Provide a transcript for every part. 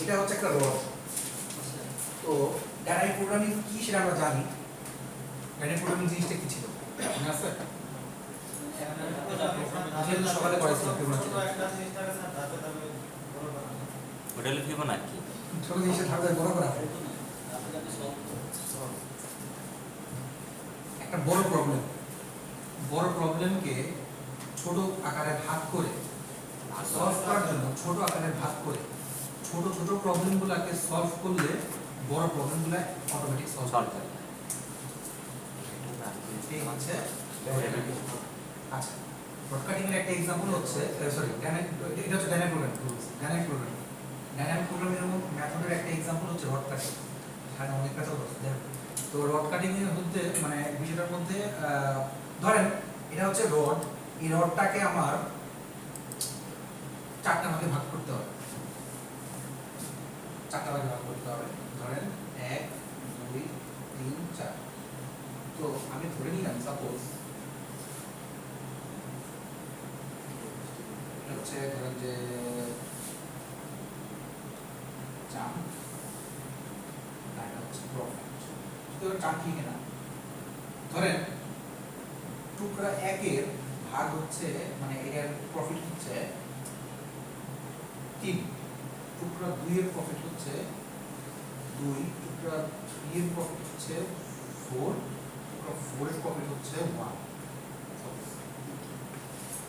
এটা হচ্ছে একটা রড। তো ডাইনামিক প্রোগ্রামিং কি সেটা আমরা জানি। ডাইনামিক প্রোগ্রামিং জিনিসটা কি ছিল মনে আছে? সকালে পড়াইছিলাম ফিবোনাচি। ওটা হলো ফিবোনাচি। ছোট জিনিসের ধাপে বড় করা হয়। একটা বড় প্রবলেমকে ছোট আকারে ভাগ করে সলভ করার জন্য ছোট আকারে ভাগ করে ছোট ছোট প্রবলেমগুলোকে সলভ করলে বড় প্রবলেমগুলো অটোমেটিক সলভ হয়ে যায়। এই হচ্ছে আচ্ছা রড কাটিং এর একটা एग्जांपल হচ্ছে সরি এটা হচ্ছে ডাইনামিক প্রোগ্রামিং এর মেথডের একটা एग्जांपल হচ্ছে রড কাটিং। এখানে অনেক কথা বলছে। তো রড কাটিং এর মধ্যে মানে বিষয়টার মধ্যে ধরেন এটা হচ্ছে রড। এই রডটাকে আমার চারটা ভাগে ভাগ করতে হবে। ধরেন 1 2 3 4। তো আমি ধরে নিলাম সাপোজ এটা হচ্ছে ধরেন যে চাম এটা হচ্ছে প্রফিট। তো চাম ঠিক না ধরেন টুকরা 1 এর ভাগ হচ্ছে মানে এর প্রফিট হচ্ছে 3, টুকরা 2 এর প্রফিট হচ্ছে 2, টুকরা 3 এর প্রফিট হচ্ছে 4, টুকরা 4 এর প্রফিট হচ্ছে 1।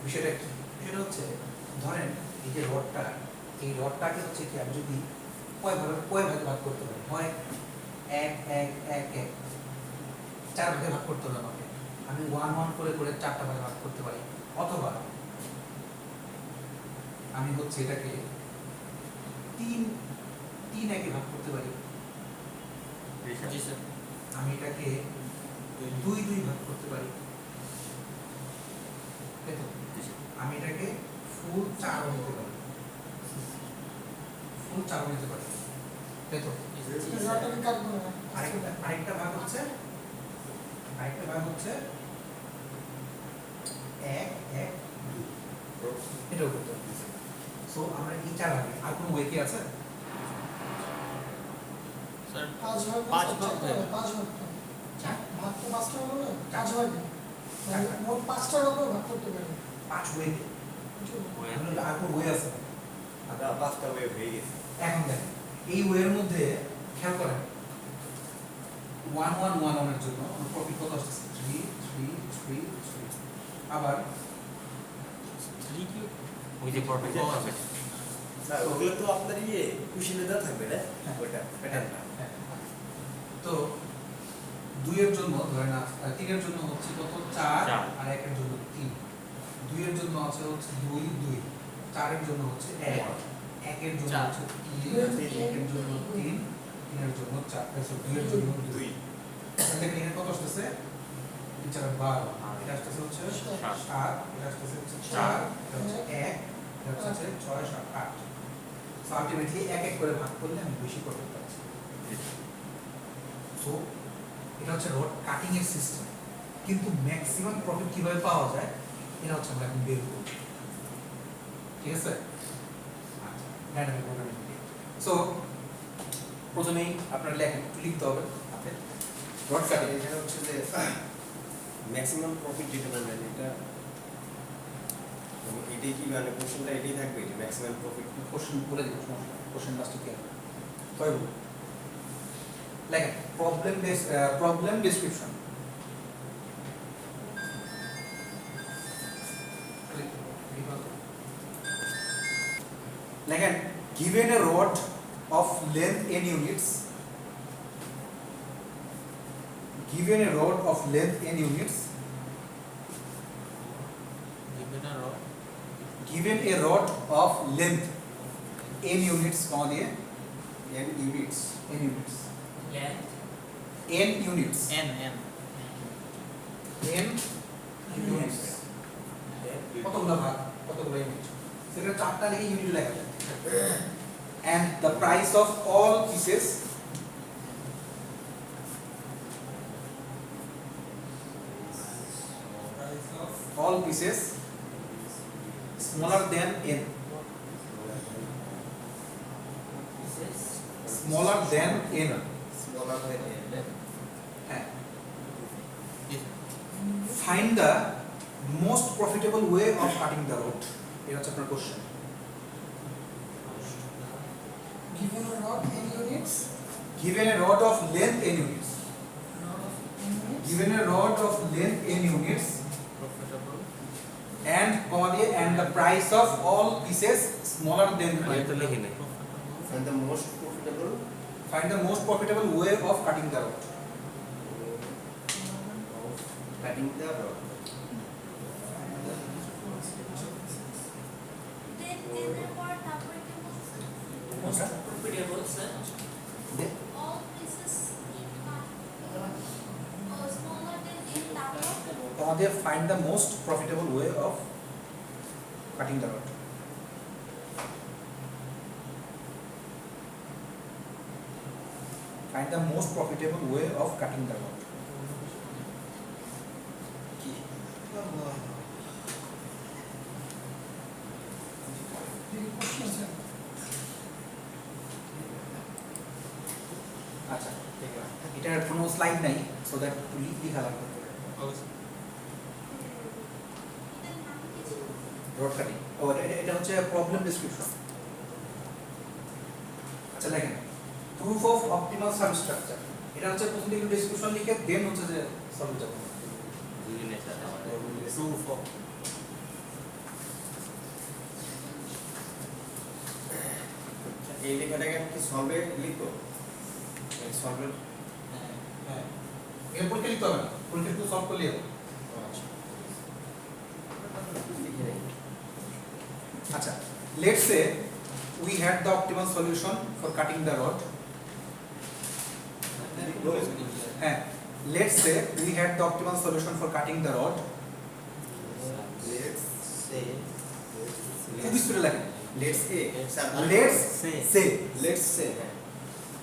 বিষয়টা কি? এটা হচ্ছে ধরেন এই যে রডটা এই রডটাকে হচ্ছে কি আমি যদি কয় ভাগে ভাগ করতে পারি হয় 1 1 1 1 4 ভাগে ভাগ করতে হবে আমাকে। আমি 1 1 করে করে 4টা ভাগে ভাগ করতে পারি অথবা আমি হচ্ছে এটাকে 3 3 একে ভাগ করতে পারি। জি স্যার। আমি এটাকে 2 2 ভাগ করতে পারি। দেখো আমি এটাকে ফুল 4 নিতে পারি। ফুল 4 নিতে পারি। দেখো আরেকটা ভাগ হচ্ছে 1 1 2 এটাও করতে পারি। সো আমরা এই 4 ভাগে আর কোনো ওয়ে কি আছে? স্যার 5 ভাগ 5 ভাগ ভাগ তো 5টা হলো না 5 ভাগ মোট 5টা ভাগে ভাগ করতে পারি 5 ওয়ে আর কোনো ওয়ে আছে? আমরা 5টা ওয়ে হয়ে গেছে। এখন দেখেন এই ওয়ের মধ্যে খেয়াল করেন 1 1 1 1 এর জন্য আমার প্রফিট কত আসছে 3 3 3 3 আবার 3 কি ওই যে প্রফিট আছে না ওগুলো তো আপনার কুশনে দেওয়া থাকবে না ওটা প্যাটার্নটা। তো 2 এর জন্য ধরেন 3 এর জন্য হচ্ছে কত 4 আর 1 এর জন্য 3, 2 এর জন্য আছে হচ্ছে 2 2, 4 এর জন্য হচ্ছে 1, 1 এর জন্য হচ্ছে 3, 1 এর জন্য 3, 3 এর জন্য 4, 2 এর জন্য 2। তাহলে এখানে কত আসছে 3 4 12, এটা আসছে হচ্ছে 7, এটা আসছে হচ্ছে 4, এটা হচ্ছে 1, এটা হচ্ছে 6 7 8। সো আলটিমেটলি 1 1 করে ভাগ করলে আমি বেশি প্রফিট পাচ্ছি। সো এটা হচ্ছে রড কাটিং এর সিস্টেম। কিন্তু ম্যাক্সিমাম প্রফিট কিভাবে পাওয়া যায় এটা হচ্ছে আমরা এখন বের করব। ঠিক আছে? আচ্ছা ডাইনামিক প্রোগ্রামিং। সো প্রথমেই আপনারা লেখেন একটু লিখতে হবে আপনি রড কাটিং এটা হচ্ছে যে ম্যাক্সিমাম প্রফিট যেটা বললেন এটা এটাই কি মানে কোশ্চেনটা এটাই থাকবে যে ম্যাক্সিমাম প্রফিট কোশ্চেন বলে দিব সমস্যা কোশ্চেন লাস্টে কি হবে কয় বল লেখেন প্রবলেম ডেসক্রিপশন লেখেন given a rod of length n units given a rod of length n units given a rod of length n units कौन दिए n units n units length n units n units কতগুলো ভাগ কতগুলো unit সেটা চারটা লিখে unit লেখা যায় and the price of all pieces smaller than n smaller than n smaller than n. হ্যাঁ find the most profitable way of cutting the rod এটা হচ্ছে আপনার question Given a rod n units, given a rod of length n units rod of n units, given a rod of length n units Profitable. and comma দিয়ে and the price of all pieces smaller than ये तो लिखी नहीं. And the most profitable find the most profitable way of cutting the rod of cutting the rod. Okay. Profitable, sir. Then All pieces smaller than in tower. comma দিয়ে find the most profitable way of cutting the rod find the most profitable way of cutting the rod কি the question is আচ্ছা এটার কোনো slide নাই so that লিখা লাগবে rod cutting ও এটা হচ্ছে প্রবলেম ডেসক্রিপশন আচ্ছা লেখেন প্রুফ অফ অপটিমাল সাবস্ট্রাকচার এটা হচ্ছে প্রথম দিকে ডেসক্রিপশন লিখে দেন হচ্ছে যে সলভ যাবে Proof of. এই লেখাটাকে আমি কি সলভে লিখবো? এই সলভের হ্যাঁ এর পরীক্ষা লিখতে হবে না পরীক্ষা একটু সলভ করলেই হবে লিখে নেই। আচ্ছা let's say we had the optimal solution for cutting the rod হ্যাঁ let's say we had the optimal solution for cutting the rod Let's say খুব স্পিডে লেখেন let's say let's say let's say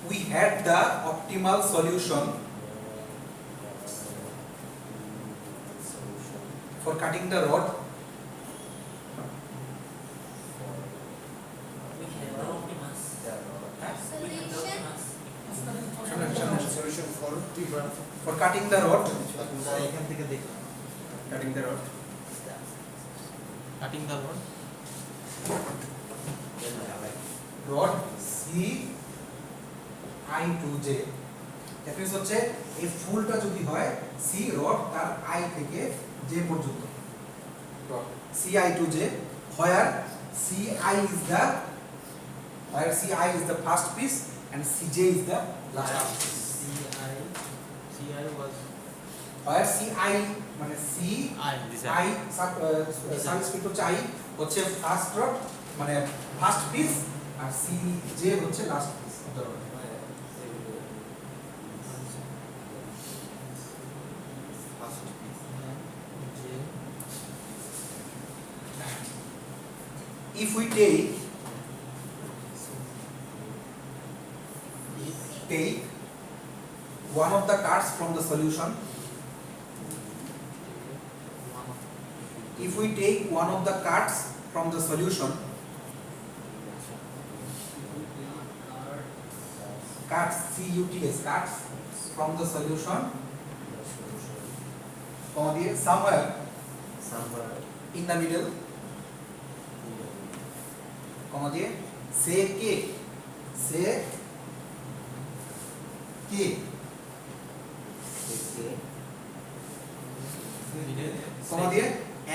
we had the optimal solution for cutting the rod We have the optimus. Solution. solution for cutting the rod এখান থেকে দেখলাম cutting the rod Cutting the rod. rod C I to J that means হচ্ছে এই ফুলটা যদি হয় C rod তার I থেকে J পর্যন্ত rod C I to J where C I is the first piece and C J is the last piece CI was where C I মানে C I. This I subscript হচ্ছে I হচ্ছে first rod মানে first piece আর C J হচ্ছে last piece of the rod if we take one of the cards from the solution if we take one of the cards from the solution cards CUTS cards from the solution somewhere in the middle say K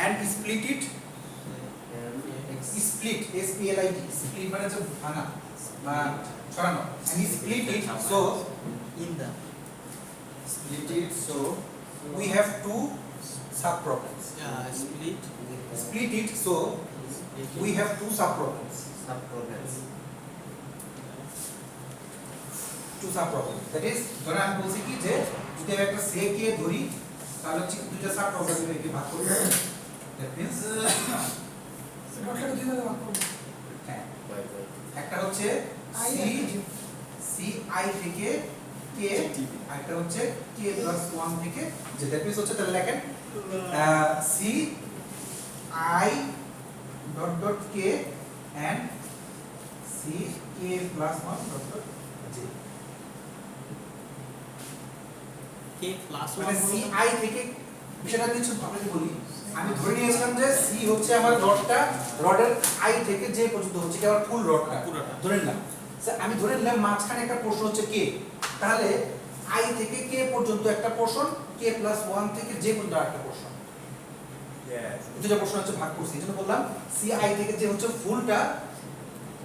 and split it split SPLIT split মানে হচ্ছে ভাঙা বা ছড়ানো and split it so in the split it so we have two sub problems split it so we have two sub problems that is ধরে আমি বলছি কি যে যদি আমি একটা সে কে ধরি তাহলে হচ্ছে দুইটা সাব প্রবলেম একে ভাগ করব that means রডটাকে দুই ভাগে ভাগ করব হ্যাঁ একটা হচ্ছে I C R J। C I থেকে K আর একটা হচ্ছে K plus 1 থেকে J that means হচ্ছে তাহলে লেখেন C I dot dot K and C K plus 1 dot dot J J k plus মানে সি আই থেকে বিষয়টা কিছু আপনাকে বলি, আমি ধরে নিয়েছিলাম যে সি হচ্ছে আমার রডের আই থেকে জে পর্যন্ত হচ্ছে কি আমার ফুল রডটা পুরোটা। ধরে নিলাম। আমি ধরে নিলাম মাঝখানে একটা পোর্শন হচ্ছে কে, তাহলে আই থেকে কে পর্যন্ত একটা পোর্শন, কে প্লাস 1 থেকে জে পর্যন্ত একটা পোর্শন, দুটো পোর্শন হচ্ছে ভাগ করছি। এই জন্য বললাম সি আই থেকে জে হচ্ছে ফুলটা,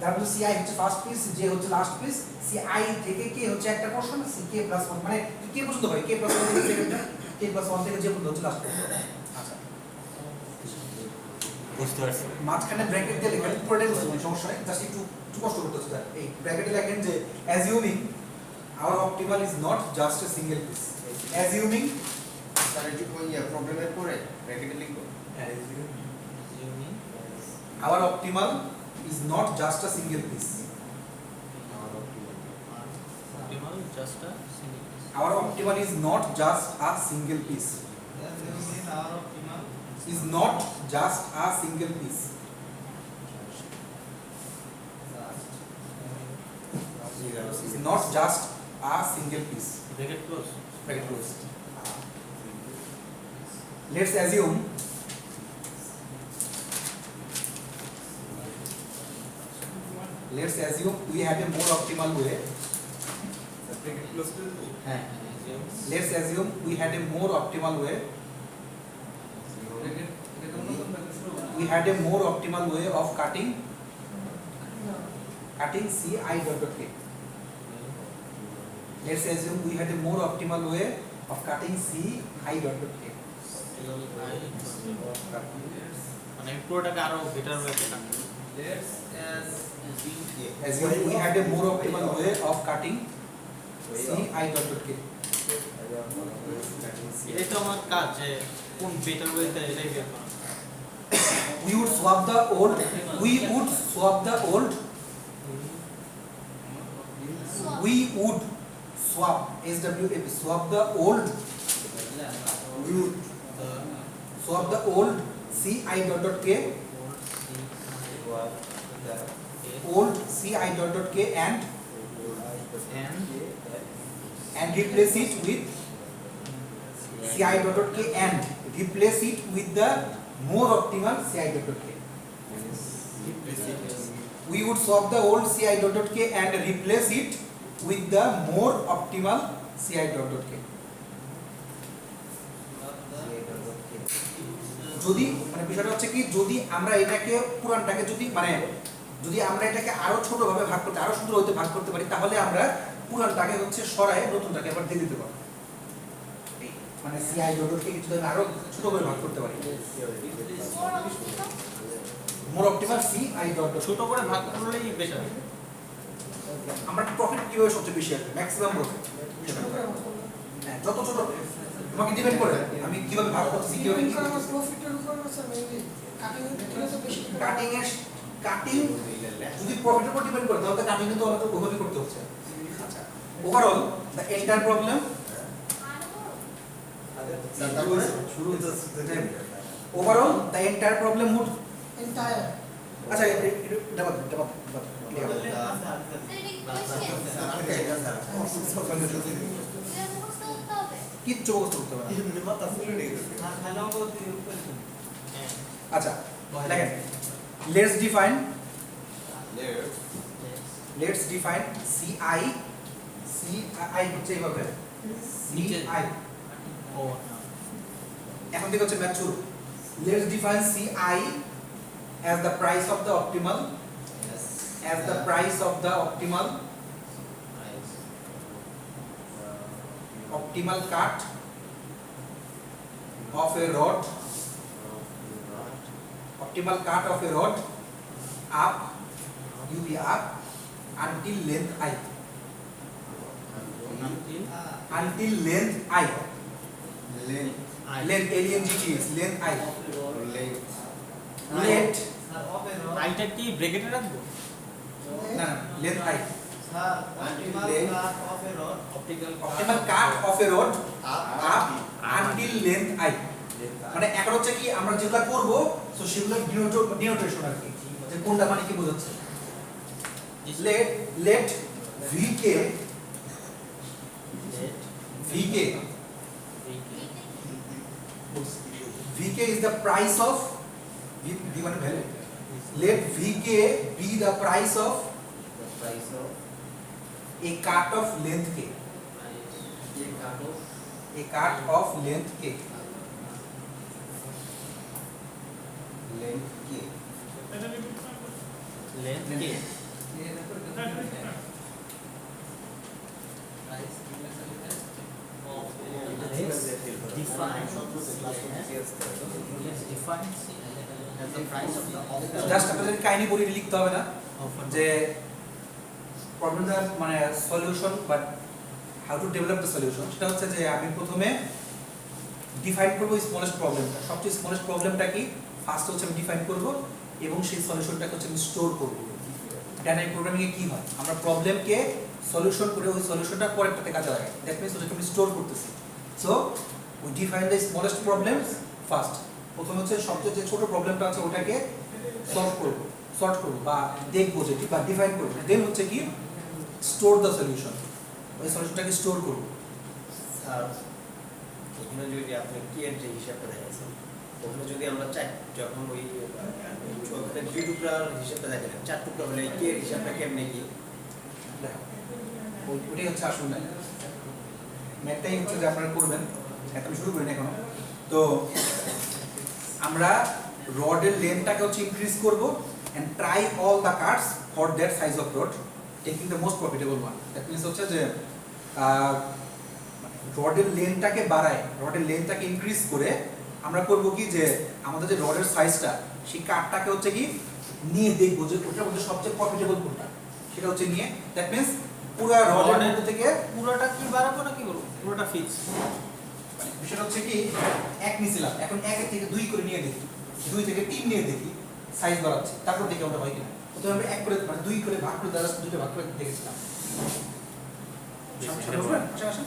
তারপর সি আই হচ্ছে ফার্স্ট পিস, জে হচ্ছে লাস্ট পিস, সি আই থেকে কে হচ্ছে একটা পোর্শন, সি কে প্লাস 1 মানে কে পর্যন্ত হয়, কে প্লাস 1 থেকে সেকেন্ডটা, কে প্লাস 1 থেকে জে পর্যন্ত হচ্ছে লাস্ট পোর্শন। আচ্ছা বুঝতে পারছি। মাঝখানে ব্র্যাকেট দিয়ে লেখেন, পুরোটাই বুঝতে পারি, সমস্যা নেই, জাস্ট একটু কষ্ট করতে হচ্ছে। এই ব্র্যাকেটে লেখেন যে assuming our optimal is not just a single piece, assuming sir এটি কোন প্রবলেমের পরে ব্র্যাকেটে লিখবো Assuming our optimal is not just a single piece. optimal just a single piece. Our optimal is not just a single piece. Is not just a single piece. Is not just a single piece. Bracket close. Bracket closed. Let's assume we have a more optimal way. Let's assume we had a more optimal way. We had a more optimal way of cutting C I dot dot k. Let's assume we had a more optimal way of cutting C I dot dot k. মানে পুরোটাকে আরো better ওয়েতে কাটতে। Assume we had a more optimal way of cutting C I dot dot k. এটাই তো আমার কাজ যে কোন বেটার ওয়েতে এটাই বের করা। We would swap the old swap the old C I dot dot k, old C I dot dot k and replace it with C I dot dot k and replace it with the more optimal C I dot dot k. We would swap the old C I dot dot k and replace it with the more optimal C I dot dot k. যদি মানে বিষয়টা হচ্ছে কি, যদি আমরা এটাকে পুরানটাকে যদি আমরা এটাকে আরো ছোট ভাবে ভাগ করতে, আরো সুন্দর হতে ভাগ করতে পারি, তাহলে আমরা পুরানটাকে হচ্ছে সরায় নতুনটাকে আবার দিয়ে দিতে পারবো। মানে সি আই ডট কে কিছু আরো ছোট করে ভাগ করতে পারি। মোর অপটিমাল সি আই ডট ছোট করে ভাগ করলেই বেটার। আমরা প্রফিট কিভাবে সবচেয়ে বেশি আসবে, ম্যাক্সিমাম প্রফিট যত ছোট তোমাকে ডিপেন্ড করে আমি কিভাবে ভাগ করতেছি, কিভাবে প্রফিটের উপর আছে মেইনলি কাটিং এর তো বেশি কাটিং যদি প্রফিটের উপর ডিপেন্ড করে তাহলে কাটিং কিন্তু আমাদের ওভাবে করতে হচ্ছে। আচ্ছা overall the entire problem overall the entire problem would entire আচ্ছা ডাবল কিচ্ছু মুখস্থ করতে হবে না। আচ্ছা দেখেন, let's define CI হচ্ছে এইভাবে CI ও এখন থেকে হচ্ছে ম্যাথ শুরু। Let's define CI as the price of the optimal cut of a rod up until length I. Until length I. Length LNGT is length I. Let আইটা কি ব্র্যাকেটে রাখবো? না length I. Optimal cut of a rod up until length I. মানে এখন হচ্ছে কি আমরা যেটা করব সো সেগুলো ডিনোটেশন আর কি, যে কোনটা মানে কি বোঝাচ্ছে। let VK VK VK is the price of V1 value. Let VK be the price of The price of a cut of length K. ये काटो A cut of length K. length K. Length के just আপনাদের কাহিনী বলে লিখতে হবে না যে প্রবলেমটা মানে solution but how to develop the solution সেটা হচ্ছে যে আমি প্রথমে ডিফাইন করব স্মলেস্ট প্রবলেমটা সবচেয়ে স্মলেস্ট প্রবলেমটা কি ফার্স্ট হচ্ছে আমি ডিফাইন করব এবং সেই সলিউশনটাকে হচ্ছে আমি স্টোর করব ডাইনামিক প্রোগ্রামিং এ কি হয় আমরা প্রবলেমকে সলিউশন করে ওই সলিউশনটা পরেরটাতে কাজে লাগাই দ্যাট মিন্স ওটাকে আমি স্টোর করতেছি so we define the smallest problems first প্রথম হচ্ছে সবচেয়ে যে ছোট প্রবলেমটা আছে ওটাকে সর্ট করব বা দেখবো যেটি বা ডিফাইন করব দেন হচ্ছে কি স্টোর দ্য সলিউশন ওই সলিউশনটাকে স্টোর করব স্যার এখানে যদি আপনি কি এর যে হিসাবটা দেখাচ্ছেন ওখানে যদি আমরা যখন ওই ওখানে 2 টুকরার হিসাবটা দেখালেন 4 টুকরা হলে কি এর হিসাবটা কেমনে কি দেখো ওইটাই হচ্ছে আসল ম্যাথ ম্যাথটাই হচ্ছে যে আপনারা করবেন একদম শুরু করেন এখনো তো আমরা রডের লেন্থটাকে হচ্ছে ইনক্রিজ করব and try all the cuts for that size of rod taking the most profitable one that means হচ্ছে যে রডের লেন্থটাকে বাড়ায় রডের লেন্থটাকে ইনক্রিজ করে আমরা করব কি যে আমাদের যে রডের সাইজটা সেই কাটটাকে হচ্ছে কি নিয়ে দেখবো যে ওটার মধ্যে সবচেয়ে প্রফিটেবল কোনটা সেটা হচ্ছে নিয়ে দ্যাট মিন্স পুরো রডের মধ্যে থেকে পুরোটা কি বাড়াবো না কি করবো পুরোটা ফিক্স বিষয়টা হচ্ছে কি এক নিছিলাম এখন 1 থেকে 2 করে নিয়ে দেখি 2 থেকে 3 নিয়ে দেখি সাইজ বাড়াচ্ছে তারপর দেখি ওটা হয় কিনা প্রথমে আমরা 1 করে মানে 2 করে ভাগ করে দ্বারা দুটো ভাগ করে দেখেছিলাম সামনে বলবেন আচ্ছা আসেন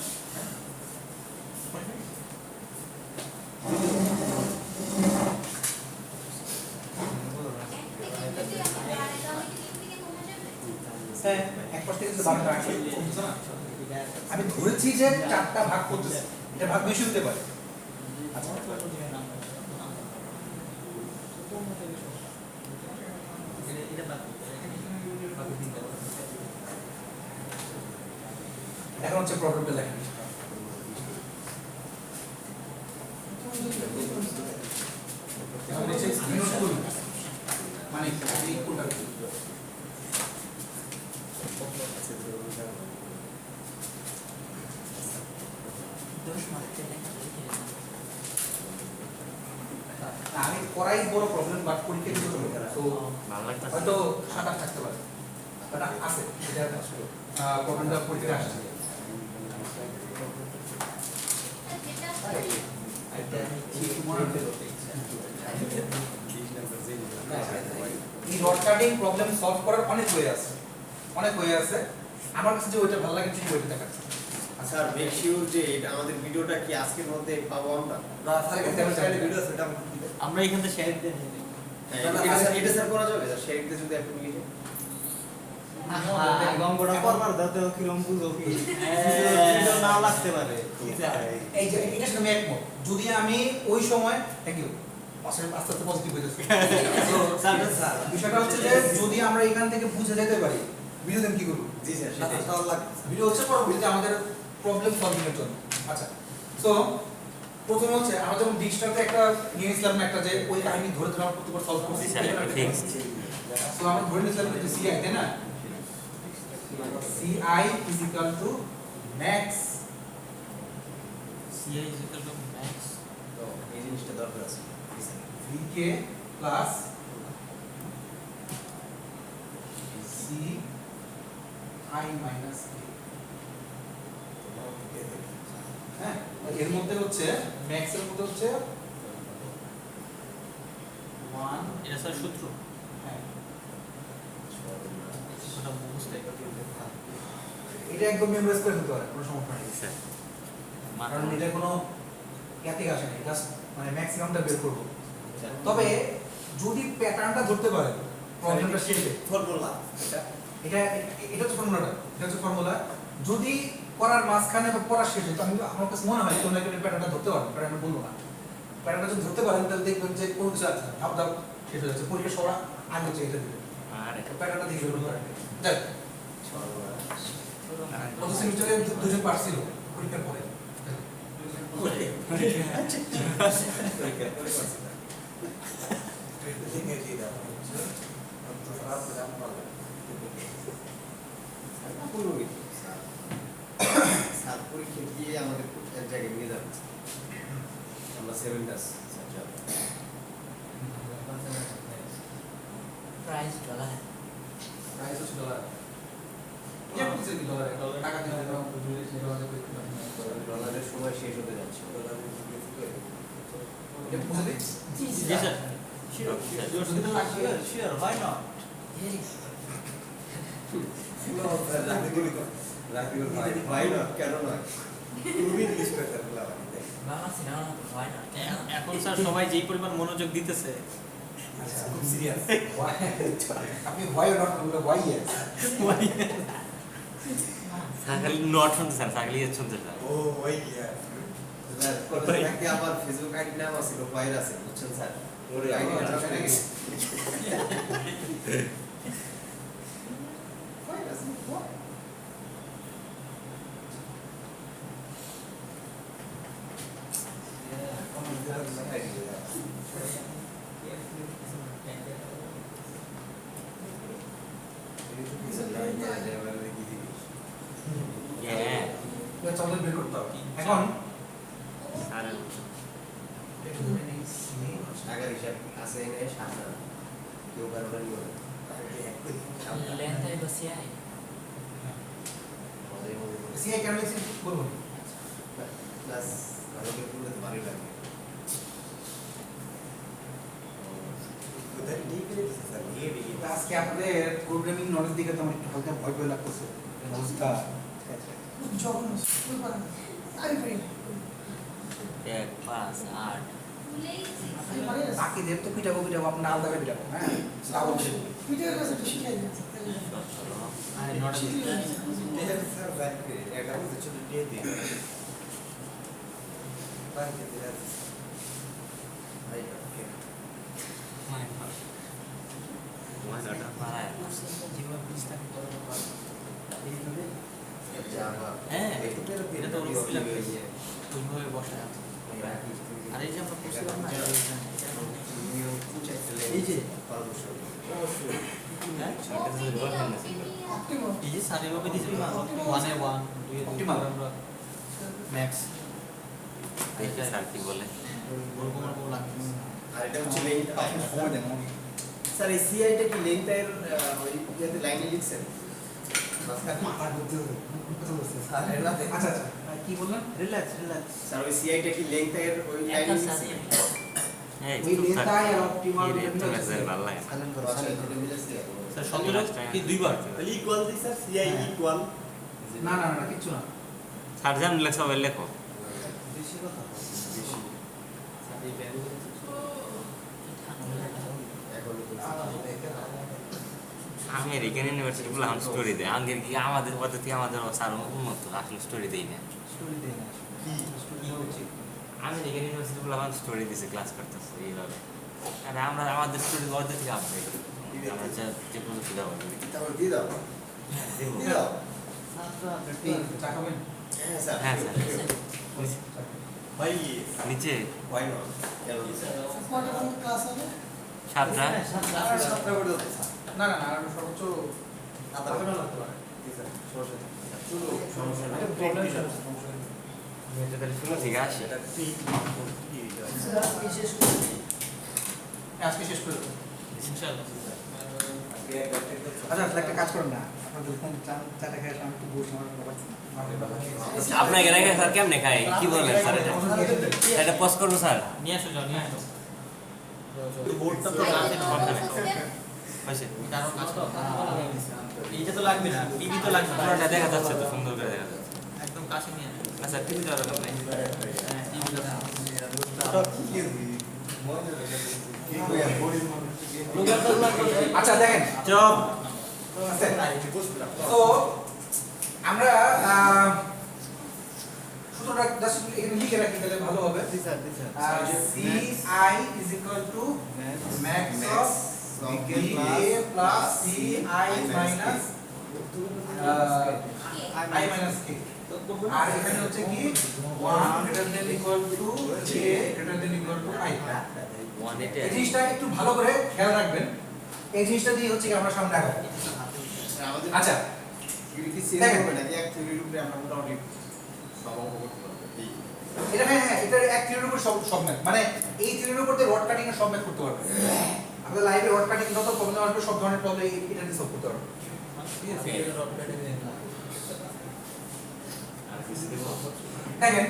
হ্যাঁ এক পাশ থেকে ভাগটা আসে কমছে না আমি ধরেছি যে 4টা ভাগ করতেছে এটা ভাগ বেশি হতে পারে আচ্ছা এখন হচ্ছে প্রবলেমটা দেখেন এখন হচ্ছে নোট করুন মানে এই কোনটা আমি করাই বড় প্রবলেম বাট পরীক্ষা দিতে হবে তো ভালো লাগতেছে হয়তো 7-8 থাকতে পারে বাট আছে এটা প্রবলেমটা পরীক্ষা আসছে এই রড কাটিং প্রবলেম সলভ করার অনেক ওয়ে আছে আমার কাছে যে ওইটা ভালো লাগে ঠিক ওইটা দেখাচ্ছে আচ্ছা আর মেক শিওর যে আমাদের ভিডিওটা কি আজকের মধ্যে পাবো আমরা আমরা এখান থেকে শেয়ার দিয়ে নিই এটা স্যার করা যাবে শেয়ার দিতে যদি আপনি লিখে গঙ্গটা করবার দাও তো কিরম বুঝো কি না লাগতে পারে এই যে এটা সাথে আমি একমত যদি আমি ওই সময় থ্যাংক ইউ আস্তে আস্তে পজিটিভ হয়ে যাচ্ছে তো স্যার বিষয়টা হচ্ছে যে যদি আমরা এখান থেকে বুঝে যেতে পারি ভিডিও দেন কি করব জি স্যার সেটাই ভিডিও হচ্ছে পরবর্তীতে আমাদের প্রবলেম সলভিং এর জন্য আচ্ছা সো প্রথমে হচ্ছে আমরা যখন ডিস্টারতে একটা নিয়ে নিছিলাম না একটা যে ওই কাহিনী ধরে ধরে আমরা প্রত্যেকবার সলভ করছি ফিক্স সো আমরা ধরে নিছিলাম যে সিআই তাই না CI is equal to max CI is equal to max তো এই জিনিসটা দরকার আছে VK plus CI minus K হ্যাঁ এর মধ্যে হচ্ছে max এর মধ্যে হচ্ছে 1 এটা স্যার সূত্র হ্যাঁ ওটা বুঝতে এটা একদম মেমোরাইজ করে ফেলতে পারে কোনো সমস্যা নেই স্যার কারণ এটা কোনো ইয়াতে আসে না জাস্ট মানে ম্যাক্সিমামটা বের করব তবে যদি প্যাটার্নটা ধরতে পারে প্রবলেমটা শেষে ফর্মুলা এটা এটা হচ্ছে ফর্মুলাটা, এটা হচ্ছে ফর্মুলা। যদি করার মাঝখানে বা পড়া শেষ হতো, আমার কাছে মনে হয় তোমরা কিন্তু প্যাটার্নটা ধরতে পারবে, প্যাটার্ন বলবো না, প্যাটার্নটা যদি ধরতে পারেন তাহলে দেখবেন যে কোনো কিছু আছে ধাপ ধাপ শেষ হয়ে যাচ্ছে, পরীক্ষা সবার আগে হচ্ছে এটা দিবে, আর প্যাটার্নটা দেখে শুরু করেন। যাক, কত সেমিস্টারে দুজন পারছিল পরীক্ষার পরে। পরীক্ষা দিয়ে আমাদের এক জায়গায় নিয়ে যাচ্ছে, আমরা 7 টাস প্রাইস ডলার প্রাইস হচ্ছে ডলার। ইয়া করতেছে কি ডলারে? টাকা দিয়ে ডলারের সময় শেষ হতে যাচ্ছে। এটা বুঝে দিই। জি জি স্যার Sure, why not? ভাই না কেন নয়? বাংলা সিনেমা হয় না এখন স্যার সবাই যেই পরিমাণ মনোযোগ দিতেছে আচ্ছা, খুব সিরিয়াস। আপনি why or not বললে why yes? সাকালি নট শুনতে স্যার সাকালি শুনতে স্যার আগে আমার ফেসবুক আইডি নাম আছে ফাইল আছে বুঝছেন স্যার ওর আইডি নাম আছে নাকি ফাইল আছে হ্যাঁ এটা চলে বের করতে হবে। এখন স্যার একটু ধরে নিই, সিনে টাকার হিসাব আছে এনে সাতটা কেউ কারোটা নিও লেনটাই বসিয়াই সিআই কেন লিখছি বলুন। প্লাস ভালোকে করলে তো ভালোই লাগে আজকে আপনাদের প্রোগ্রামিং নলেজ দিকে তো আমার একটু হালকা ভয় ভয় লাগতেছে অবস্থা। যখন স্কুল পারে আমি পারি না 1 5 8 আমি পারি না বাকিদের তো পিটাবো আপনার আলাদা করে পিটাবো, হ্যাঁ ডাবল পিটিএর কাছে একটু শিখাই দিয়েছে আর নট ওয়ান নট পারায় জীবন বিস্তারিত করবো হ্যাঁ এটা তো ওরকম লাগবে ওইভাবে বসে আছে আর এই যে আমরা করছিলাম না এই যে হ্যাঁ অপটিমাম এই যে স্যার এভাবে দিয়েছিল 1 এ 1 2 এ 2 আমরা ম্যাক্স দেখে স্যার কি বলে ওরকম ওরকম লাগবে আর এটা হচ্ছে লেন্থ স্যার এই সিআইটা কি লেন্থের ওই ইয়াতে লাইনে লিখছেন আচ্ছা আচ্ছা কি বললেন? Relax. স্যার ওই সিআইটা কি লেন্থের ওই লাইনে একটা লিখছেন এই ওই লেন্থাই আর অপটিমাল এটা মেসেজ ভালো লাগে আচ্ছা এটা মিলেছে স্যার 17 কি দুইবার Well, equal this, sir. CI equal. না না না কিচ্ছু না। স্যার জান লেখো লেখো বেশি কথা বেশি স্যার এই ভ্যালু এখন আমেরিকান ইউনিভার্সিটি গুলো আমি স্টোরি দেয় আমাদের কি আমাদের পদ্ধতি আমাদের স্যার উন্নত আসলে স্টোরি দেই না স্টোরি দেয় না কি হচ্ছে আমেরিকান ইউনিভার্সিটি গুলো আমার স্টোরি দিছে ক্লাস করতেছে এইভাবে আর আমরা আমাদের স্টোরি ওদের থেকে আপডেট আমরা যে প্রযুক্তি ব্যবহার করি তারপর দিয়ে দাও দেবো। দিয়ে দাও চা খাবেন? হ্যাঁ স্যার হ্যাঁ স্যার ভাই নিচে why not কেন কয়টা কোন ক্লাস হবে 7টা সাতটা করে দাও না না না আর সর্বোচ্চ আধা ঘন্টা লাগতে পারে সমস্যা নেই প্রবলেম এটা তাহলে শুনো ঠিক আছে আজকে শেষ করে দেবো। ইনশাআল্লাহ আচ্ছা তাহলে একটা কাজ করুন না, আপনার যখন চাটা খেয়ে আমি একটু বসে আমার ব্যাপার আপনাকে রেখে স্যার কেমনে খাই কি বলেন স্যার এটা এটা পজ করবো স্যার নিয়ে আসো যাও নিয়ে আসো বোর্ডটা তো আছে না হয়েছে কারণ কাজ তো এইটা তো লাগবে না টিভি তো লাগবে না পুরোটা দেখা যাচ্ছে তো সুন্দর করে দেখা যাচ্ছে একদম কাছে নিয়ে আসো আচ্ছা টিভি তো আর নাই আচ্ছা দেখেন চপ তো আমরা সূত্রটা জাস্ট এখানে লিখে রাখি তাহলে ভালো হবে C I is equal to max of B A plus C I minus I minus K আর এখানে হচ্ছে কি 1 greater than equal to K greater than equal to I এই জিনিসটা একটু ভালো করে খেয়াল রাখবেন এই জিনিসটা দিয়ে হচ্ছে কি আমরা সামনে আগাবো আচ্ছা এটা হ্যাঁ এটা এক থিওরির উপর সব ম্যাথ মানে এই থিওরির উপর রড কাটিং এর সব ম্যাথ করতে পারবে আমরা লাইভে রড কাটিং যত প্রবলেম আসবে সব ধরনের প্রবলেম এটা দিয়ে সলভ করতে পারবে দেখেন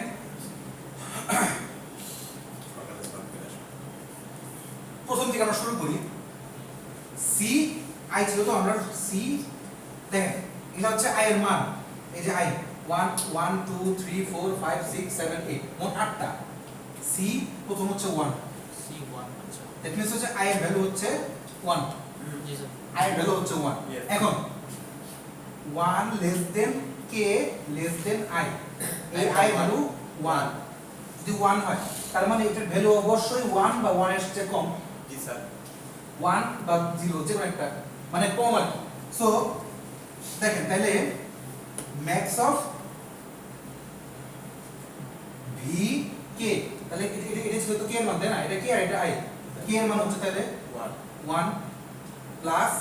প্রথম থেকে আমরা শুরু করি সি আই ছিল তো আমরা সি দেখেন এটা হচ্ছে আই এর মান এই যে আই 1 1 2 3 4 5 6 7 8 মোট 8টা সি প্রথম হচ্ছে 1 C1 আচ্ছা দ্যাট মিন্স হচ্ছে আই এর ভ্যালু হচ্ছে 1 জি স্যার আই এর ভ্যালু হচ্ছে 1 এখন 1 less than K less than I এই আই ভ্যালু 1 যদি 1 হয় তার মানে এটার ভ্যালু অবশ্যই 1 বা 1 এর চেয়ে কম জি স্যার 1 বা 0 যে কোনো একটা মানে কম আর সো দেখেন তাহলে ম্যাক্স অফ ভি কে তাহলে এটা ছিল তো কে এর মান তাই না এটা কি আর এটা আই কে এর মান হচ্ছে তাহলে 1 প্লাস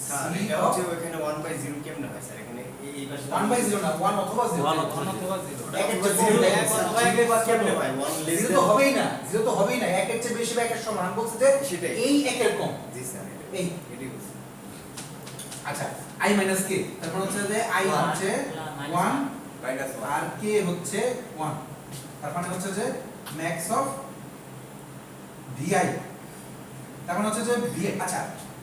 স্যার সি এটা অফ হচ্ছে ওখানে 1/0 কেমনে হয় স্যার এখানে এই পাশে 1/0 না 1 অথবা 0 1 অথবা 0 এক এর চেয়ে কেমনে হয় 1 লেস 0 তো হবেই না 0 তো হবেই না এক এর চেয়ে বেশি বা এক এর সমান বলছে যে সেটাই। এই একের কম জি স্যার এই এটাই বলছি আচ্ছা i মাইনাস k তারপর হচ্ছে যে i হচ্ছে 1 মাইনাস আর k হচ্ছে 1 তার মানে হচ্ছে যে ম্যাক্স অফ vi তার মানে হচ্ছে যে v আচ্ছা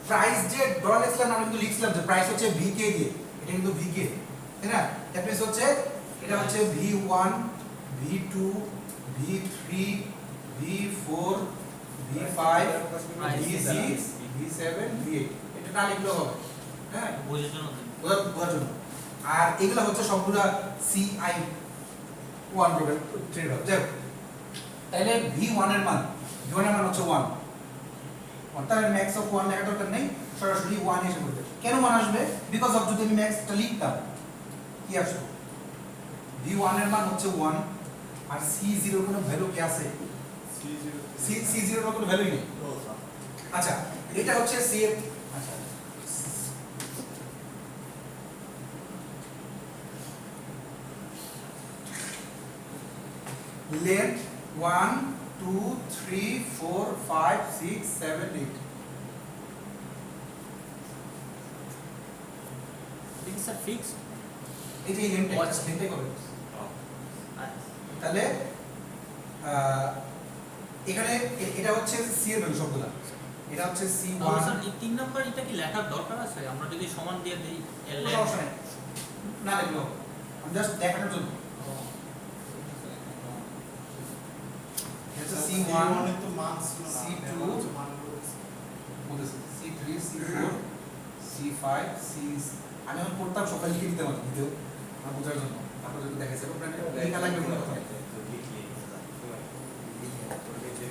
প্রাইস যে ডলার লিখলাম আমি কিন্তু লিখছিলাম যে প্রাইস হচ্ছে vk দিয়ে এটা কিন্তু vk তাই না দ্যাট মিন্স হচ্ছে এটা হচ্ছে v1 v2 v3 v4 v5 v6 v7 v8 এটা না লিখলেও হবে হ্যাঁ বুঝার জন্য বোঝার জন্য আর এগুলো হচ্ছে সবগুলো CI 1 প্রবলেম ট্রেড হবে যাই হোক। তাহলে V1 এর মান V1 এর মান হচ্ছে 1 তাহলে ম্যাক্স অফ 1 লেখা দরকার নেই সরাসরি 1 এসে পড়বে কেন 1 আসবে বিকজ অফ যদি আমি ম্যাক্সটা লিখতাম কি আসবে V1 এর মান হচ্ছে 1 আর C0 এর কোনো ভ্যালু কি আছে C0 এর কোনো ভ্যালুই নেই আচ্ছা এটা হচ্ছে C এর আচ্ছা length 1 2 3 4 5 6 7 8 এটা স্যার ফিক্সড এই যে লেন্থ আচ্ছা। লেন্থে করে তাহলে এখানে এটা হচ্ছে সি এর ভ্যালু সবগুলা এটা হচ্ছে তাহলে C1 স্যার এই 3 নাম্বার এটা কি লেখার দরকার আছে আমরা যদি সমান দিয়ে দেই এর কোনো সমস্যা নেই না লিখলো আমি জাস্ট দেখানোর জন্য এটা C1 তো মান ছিল না C2 বলেছে C3 C4 C5 C আমি এখন পড়তাম সকালে লিখে দিতে পারতাম ভিডিও আমার বোঝার জন্য তারপর যদি দেখাইছে লেখা লাগবে কোনো কথা নেই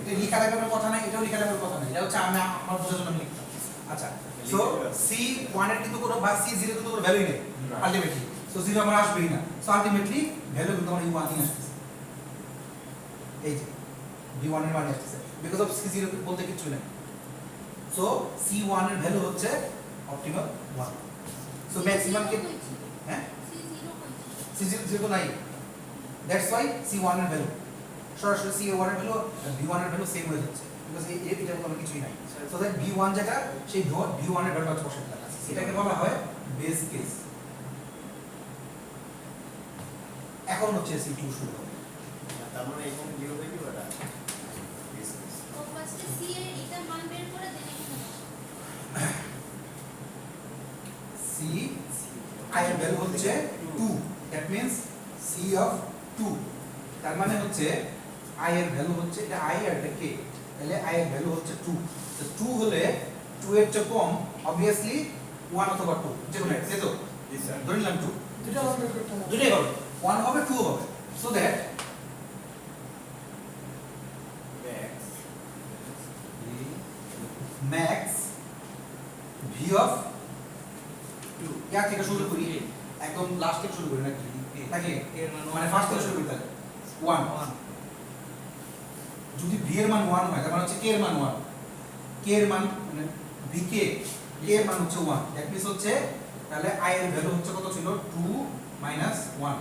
এটা লেখা লাগবে কোনো কথা নাই এটাও লেখা লাগবে কোনো কথা নাই এটা হচ্ছে আমি আমার বোঝার জন্য আমি লিখতাম আচ্ছা সো C1 এর কিন্তু কোনো বা C0 এর কিন্তু কোনো ভ্যালুই নেই আলটিমেটলি সো 0 আমার আসবেই না সো আলটিমেটলি ভ্যালু কিন্তু আমার U1 ই আসছে এই যে V1 এর মান আসছে বিকজ অফ C0 বলতে কিছু নেই সো C1 এর ভ্যালু হচ্ছে অপটিমাল 1 সো ম্যাক্সিমাম কে হ্যাঁ C0 তো নাই দ্যাটস ওয়াই C1 এর ভ্যালু সরাসরি C1 এর ভ্যালু আর V1 এর ভ্যালু সেম হয়ে যাচ্ছে বিকজ এটার কোনো কিছুই নাই সো দ্যাট V1 যেটা সেই V1 এর ভ্যালু হচ্ছে বসে থাকা এটাকে বলা হয় বেস কেস এখন হচ্ছে C2 শুরু হবে তার মানে এখানে 0 হয়ে যাবে ওটা C I এর ভ্যালু হচ্ছে 2 দ্যাট মিন্স C অফ 2 তার মানে হচ্ছে I এর ভ্যালু হচ্ছে এটা I আর এটা K তাহলে I এর ভ্যালু হচ্ছে 2 তো 2 হলে 2 এর চেয়ে কম obviously 1 অথবা 2 যে কোনো একটা তো ধরে নিলাম 2 দুটো আমার বের করতে হবে দুটোই হবে 1 হবে 2 হবে so that max V of 2 ইয়া থেকে শুরু করি একদম লাস্ট থেকে শুরু করি নাকি নাকি মানে ফার্স্ট থেকে শুরু করি তাহলে 1 যদি ভি এর মান 1 হয় তার মানে হচ্ছে কে এর মান 1 কে এর মান মানে ভি কে এর মান হচ্ছে 1 দ্যাট মিন্স হচ্ছে তাহলে আই এর ভ্যালু হচ্ছে কত ছিল 2 মাইনাস 1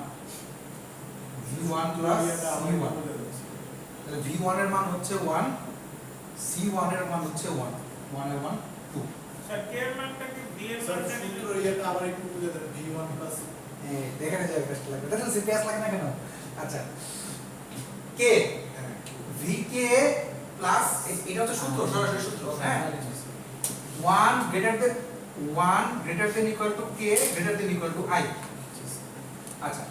v1 প্লাস c1 তাহলে v1 এর মান হচ্ছে 1 c1 এর মান হচ্ছে 1 1 এর মান 2 স্যার কে এর মানটা কি ভি এর স্যার মানটা সূত্র এটা আবার একটু বুঝে দেন v1 প্লাস দেখে না যায় বেস্ট লাগবে দেখেন সি পেস লাগে না কেন আচ্ছা কে ভি কে প্লাস এটা হচ্ছে সূত্র সরাসরি সূত্র হ্যাঁ 1 greater than equal to K greater than equal to I আচ্ছা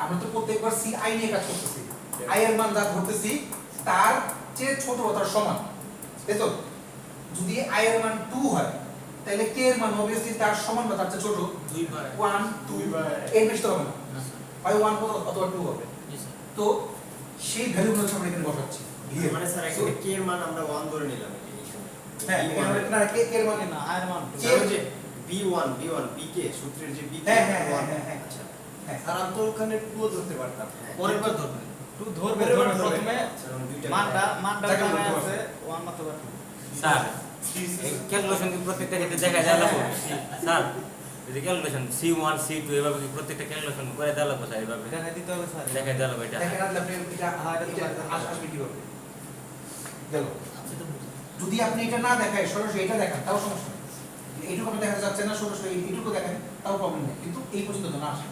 আমরা তো প্রত্যেকবার সি আই নিয়ে কাজ করতেছি আই এর মান যা ধরতেছি তার চেয়ে ছোট বা তার সমান তাই তো যদি আই এর মান 2 হয় তাহলে কে এর মান obviously তার সমান বা তার চেয়ে ছোট 2 বার 1 2 এর বেশি তো হবে না না স্যার হয় 1 অথবা 2 হবে জি স্যার তো সেই ভ্যালুগুলো হচ্ছে আমরা এখানে বসাচ্ছি মানে স্যার এখানে কে এর মান আমরা 1 ধরে নিলাম এই সময় হ্যাঁ এখানে না কে এর মান না আয়ের মান কে স্যার যে b1 bk সূত্রের যে bk হ্যাঁ, হ্যাঁ, হ্যাঁ, হ্যাঁ। আচ্ছা হ্যাঁ আর আমি তো ওখানে 2 ধরতে পারতাম পরের বার ধরবেন 2 ধরবে পরের বার ধরবে। প্রথমে আচ্ছা আমরা দুইটা মানটা যাকে জানা বলতে আছে 1 মাত্র 2 স্যার এই ক্যালকুলেশন কি প্রত্যেকটা ক্ষেত্রে দেখা যায় লাগবে স্যার যদি ক্যালকুলেশন C1 C2 এভাবে কি প্রত্যেকটা ক্যালকুলেশন করে দেওয়া লাগবে স্যার এভাবে দেখা দিতে হবে স্যার দেখা দেওয়া লাগবে এটা দেখেন আপনি এটা আসবে কিভাবে গেল আপনি তো বুঝেন যদি আপনি এটা না দেখায় সরাসরি এটা দেখান তাও সমস্যা নেই এইটুকু আপনি দেখা যাচ্ছে না সরাসরি এইটুকু দেখেন তাও প্রবলেম নেই কিন্তু এই পর্যন্ত যেন আসে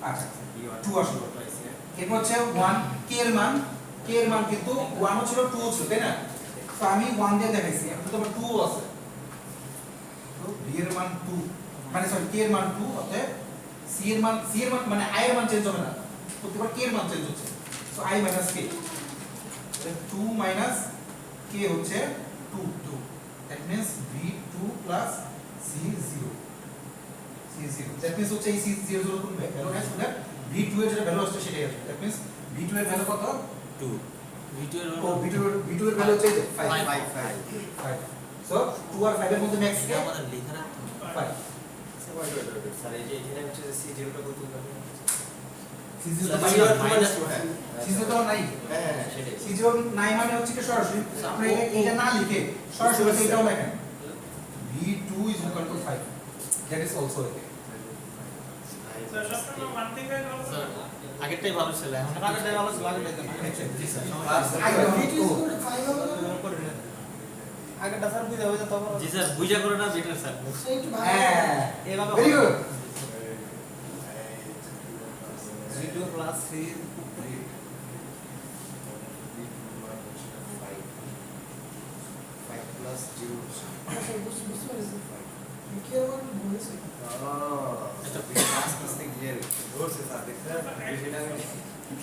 আচ্ছা b1 2 আসলো এরপর হচ্ছে 1 কে এর মান কিন্তু 1 ও ছিল 2 ও ছিল তাই না তো আমি 1 দিয়ে দেখাইছি এখন তো আবার 2 ও আছে তো v এর মান 2 মানে সরি কে এর মান 2 অতএব c এর মান মানে i এর মান চেঞ্জ হবে না প্রত্যেকবার k এর মান চেঞ্জ হচ্ছে so i minus k 2 minus k হচ্ছে 2 that means v2 plus c0 that means হচ্ছে এই c0 কোন ভ্যালু আছে না v2 এর যে ভ্যালু আসছে সেটাই আসবে দ্যাট মিন্স v2 এর ভ্যালু কত 2 ভিডিওর ও v2 এর ভ্যালু হচ্ছে 5 5 সো 2 আর 5 এর মধ্যে ম্যাক্স কে আমাদের লেখা রাখতে হবে 5 স্যার এই যে এখানে হচ্ছে c0 টা কত হবে c0 তো মাইনাস c0 তো নাই হ্যাঁ সেটাই c0 নাই মানে হচ্ছে কি সরাসরি আপনি এটা না লিখে সরাসরি এটাও লেখেন v2 is equal to 5 that is also okay sir সবসময় ওয়ান থেকে গল্প স্যার আগেরটাই ভালো ছিল এখন আগেরটাই ভালো ছিল আগেরটাই না জি sir V2 is equal to 5 হবে না আগেরটা স্যার বুঝা হয়ে যেত তখন জি স্যার বুঝা করাটা বেটার স্যার সেই একটু ভালো হ্যাঁ এভাবে ভেরি গুড v2 প্লাস 3 আচ্ছা বুঝতে পারছি কি এর মান বলেছে এটা ধরছে স্যার দেখছেন বিষয়টা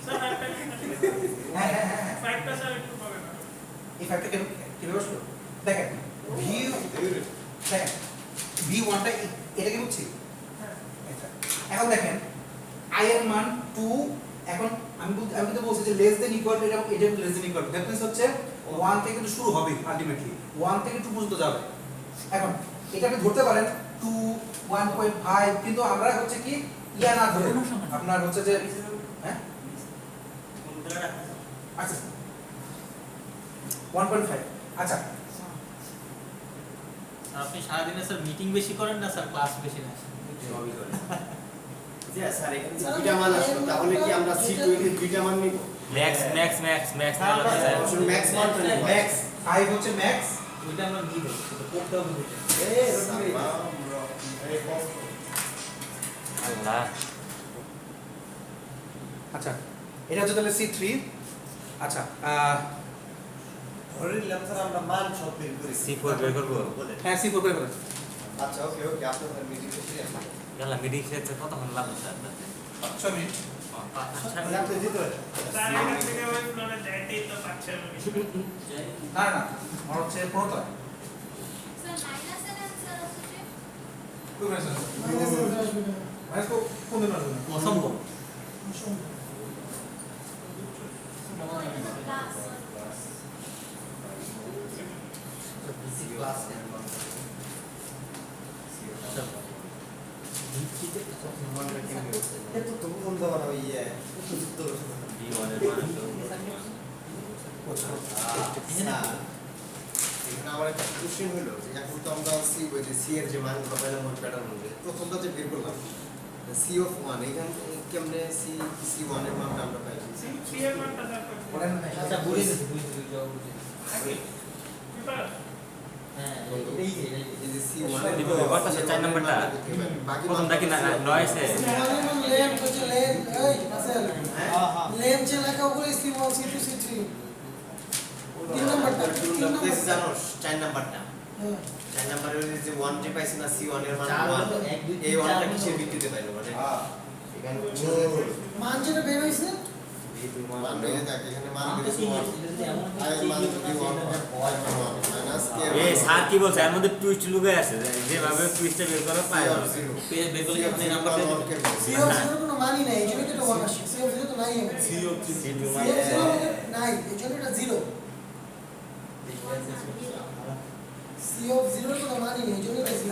স্যার একটা হ্যাঁ হ্যাঁ হ্যাঁ 5টা স্যার একটু পাবে না এই ফ্যাক্টর কিভাবে আসলো দেখেন দেখেন v1 টা এটা কি বুঝছি এটা এখন দেখেন i এর মান 2 এখন আমি তো বলছি যে লেস দেন ইকুয়াল টু এটা less than equal to that means হচ্ছে 1 থেকে কিন্তু শুরু হবে আলটিমেটলি 1 থেকে 2 পর্যন্ত যাবে এখন এটা আপনি ধরতে পারেন 2 1.5 কিন্তু আমরা হচ্ছে কি ইয়া না ধরে আপনার হচ্ছে যে হ্যাঁ আচ্ছা 1.5 আচ্ছা আপনি সারাদিনে স্যার মিটিং বেশি করেন না স্যার ক্লাস বেশি না সবই করে জি স্যার এখানে যে দুইটা মান আসলো তাহলে কি আমরা c2 এর দুইটা মান নিব ম্যাক্স ম্যাক্স ম্যাক্স ম্যাক্স আসলে ম্যাক্স মান তো নিব ম্যাক্স 5 হচ্ছে ম্যাক্স ওইটা আমরা নিয়ে দেবো সেটা করতে হবে ওইটা। এই রকমই এই কষ্ট আল্লাহ আচ্ছা এটা হচ্ছে তাহলে C3 আচ্ছা ধরে নিলাম স্যার আমরা মান সব বের করি C4 বের করবো হ্যাঁ C4 করে ফেলেন আচ্ছা ওকে আপনাদের মিটিং শেষে আসবে গেলা মিটিং শেষে কতক্ষণ লাগবে স্যার 6 মিনিট মানে আপনি দিতে পারেন স্যার এখান থেকে ওই ফ্লোরে যাইতেই তো পাচ্ছে না না না আমার হচ্ছে প্রথম স্যার মাইনাসের অ্যান্সার হচ্ছে যে কই মাইনাস মাইনাস আসবে না মাইনাস কোন দিন আসবে না অসম্ভব অসম্ভব। এত তো কোন দেওয়া না ইয়ে উপযুক্ত B1 এর মান হলো এখানে আমার একটা কোশ্চেন হলো যে এখন তো আমরা সি ওই যে সি এর যে মানগুলো পেলাম ওই প্যাটার্ন অনুযায়ী প্রথমটা যে বের করলাম সি অফ 1 এখান কেমনে সি 1 এর মানটা আমরা পাইছি সি এর মানটা দেখো আচ্ছা বুঝে গেছি হ্যাঁ এই যে এই যে সি 1 এর দিব, কত আছে 4 নাম্বারটা? বাকি প্রথমটা কি না 9 আছে লেন হচ্ছে লেন এই আসল লেন যে লেখা ওগুলো C1 C2 C3 তিন নাম্বারটা পেজ জানোস 4 নাম্বারটা হ্যাঁ 4 নাম্বারের যে 1 যে পাইছি না সি 1 এর মান চার 1 হলো এক, দুই, তিন, এই 1টা চার কিসের হলো। ভিত্তিতে পাইলো মানে এখানে মান যেটা বের হইছে মান বের থাকে এখানে মান মান তো বের সেই হইছে যদি এমন আই মান যদি 1 হয় মাইনাস কে এই স্যার কি বলছে এর মধ্যে টুইস্ট লুকে আছে যেভাবে টুইস্টটা বের করা পায় না। পেজ বের করলে আপনি নাম্বারটা দিবেন C of 0 কোনো মানই নাই এই জন্য তো এটা 1 আসে C of 0 তো নাই হবে C of C2 0 মানে নাই এই জন্য এটা 0 C of 0 কোনো মানই নেই এই জন্য এটা 0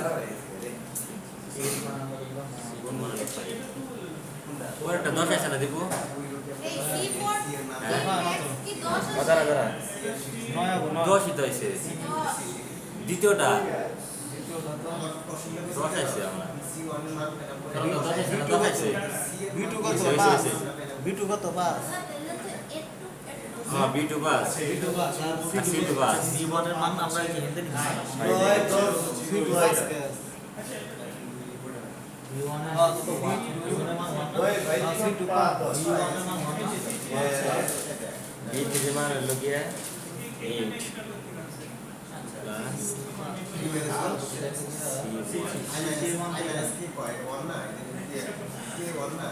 ওর একটা 10 আছে না দিব এই C4 কি 10 কত আছে? রাখা 10 ই তো আছে দ্বিতীয়টা 10 আছে আমরা সি 1 এর মান কারণ 10 আছে না 10 আছে বিটু কত হয়েছে, পাস হয়েছে। বিটু কত পাস হ্যাঁ B2 বাস C2 বাস জীবনের মান আমরা কি হেনতে নিছি বিটু আজকে জীবনের মান তো 1 জীবনের মান 1 ওই ভাই বিটু পাস জীবনের মান 1 B3 মান হলো কি 8 প্লাস মাইনাস কি কয় 1 না কে 1 না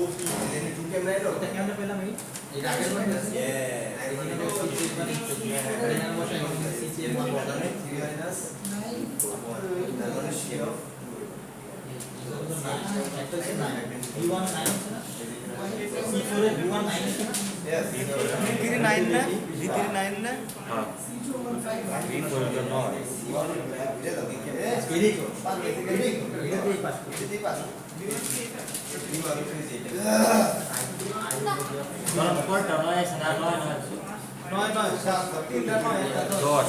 ওপি এখানে টু ক্যামেরা এলো এটা কেমনে পেলাম এই এটা আগের মান আছে এখানে বসে এখানে বসে সিসি এর মান বলা যায় মাইনাস 9 তার মানে সি অফ একটা হচ্ছে 9 V1 9 আছে না C4 এর V1 9 আছে না यस ভিতরি 9 না ভিতরি 9 না হ্যাঁ C2 1 5 B4 হলো 9 ভেরি গুড এটাতেই পাস যেতেই পাস বলুন কোনটা 9 আছে না 9 আছে 9 9 তিনটা 9 একটা 10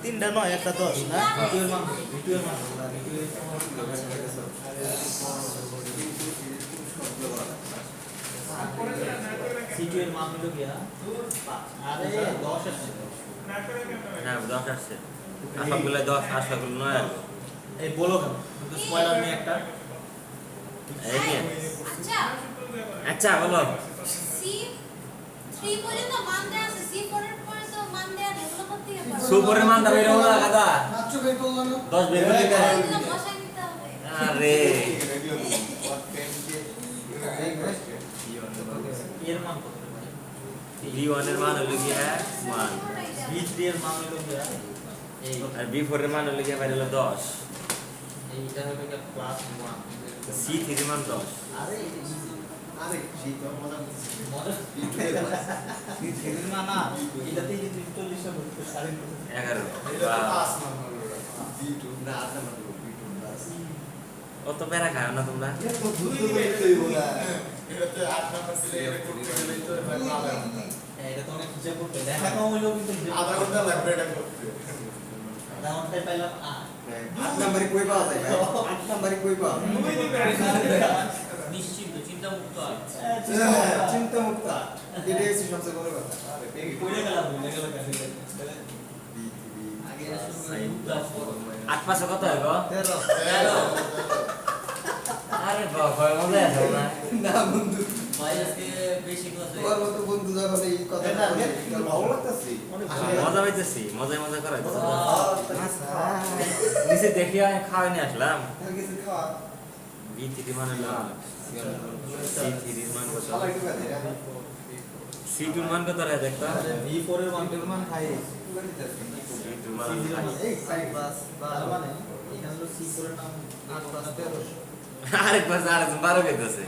তিনটা 9 একটা 10 না ভিটুয়ের মান ভিটুয়ের মান C2 এর মান হলো কি আরে 10 আছে না করে কেন হ্যাঁ 10 আসছে আশাগুলো 10 আশাগুলো 9 আছে এই বলো কেন কিন্তু স্পয়লার নেই একটা এই কি আচ্ছা আচ্ছা বলো C3 পর্যন্ত মান দেয়া আছে C4 এর পরে তো মান দেয়া নেই ওগুলো করতে পারবে সুপারের মান দাও এরকম না দাদা মাত্র বের করলাম না 10 বের করে দিতে ওগুলো বসাই দিতে হবে আরে এর মান কত পারে B1 এর মান হলো কি 1 V3 এর মান হলো কি এই আর B4 এর মান হলো কি বাইরে হলো 10 এইটা হলো কি +1 C3 এর মান 10 আরে এটা ইজি আরে সেই তো মজা মজা ভিটুয়ের মান না এটাতেই যদি 40 টা বলতে 11 বাহ B2 না 8 নাম্বার B2 প্লাস অত প্যারা খাও না তোমরা এটাতে 8 নাম্বার ছিল এটা করতে গেলে তো এটা তো অনেক হিসাব করতে দেখা কম হইলেও কিন্তু আধা ঘন্টা লাগবে এটা করতে আধা ঘন্টায় পাইলাম 8 নাম্বারে কই পাওয়া যায় 8 নাম্বারে কই পাওয়া নিশ্চিন্ত চিন্তা মুক্ত চিন্তা মুক্ত এটাই হচ্ছে সবচেয়ে বড় কথা আরে পড়ে গেলাম ভুলে গেল আগে শুরু 8 পাশে কত হয় গো 13 আরে বাবা মজা আছে না না বন্ধু ভাই আজকে বেশি কথা তোমার মতো বন্ধু যখন এই কথাটা বলে ভালো লাগতেছে মজা পাইতেছি মজায় মজা করা নিচে দেখি আমি খাওয়াই নিয়ে আসলাম আর কিছু খাওয়া B3 মানে হলো C3 এর মান কত সবাই কি বাজে C2 এর মান কত রে দেখতো V4 এর মান মান খাই তার মানে এখানে হলো সি করে নাম 8 + 13 আরেকবার 12 কইতাছে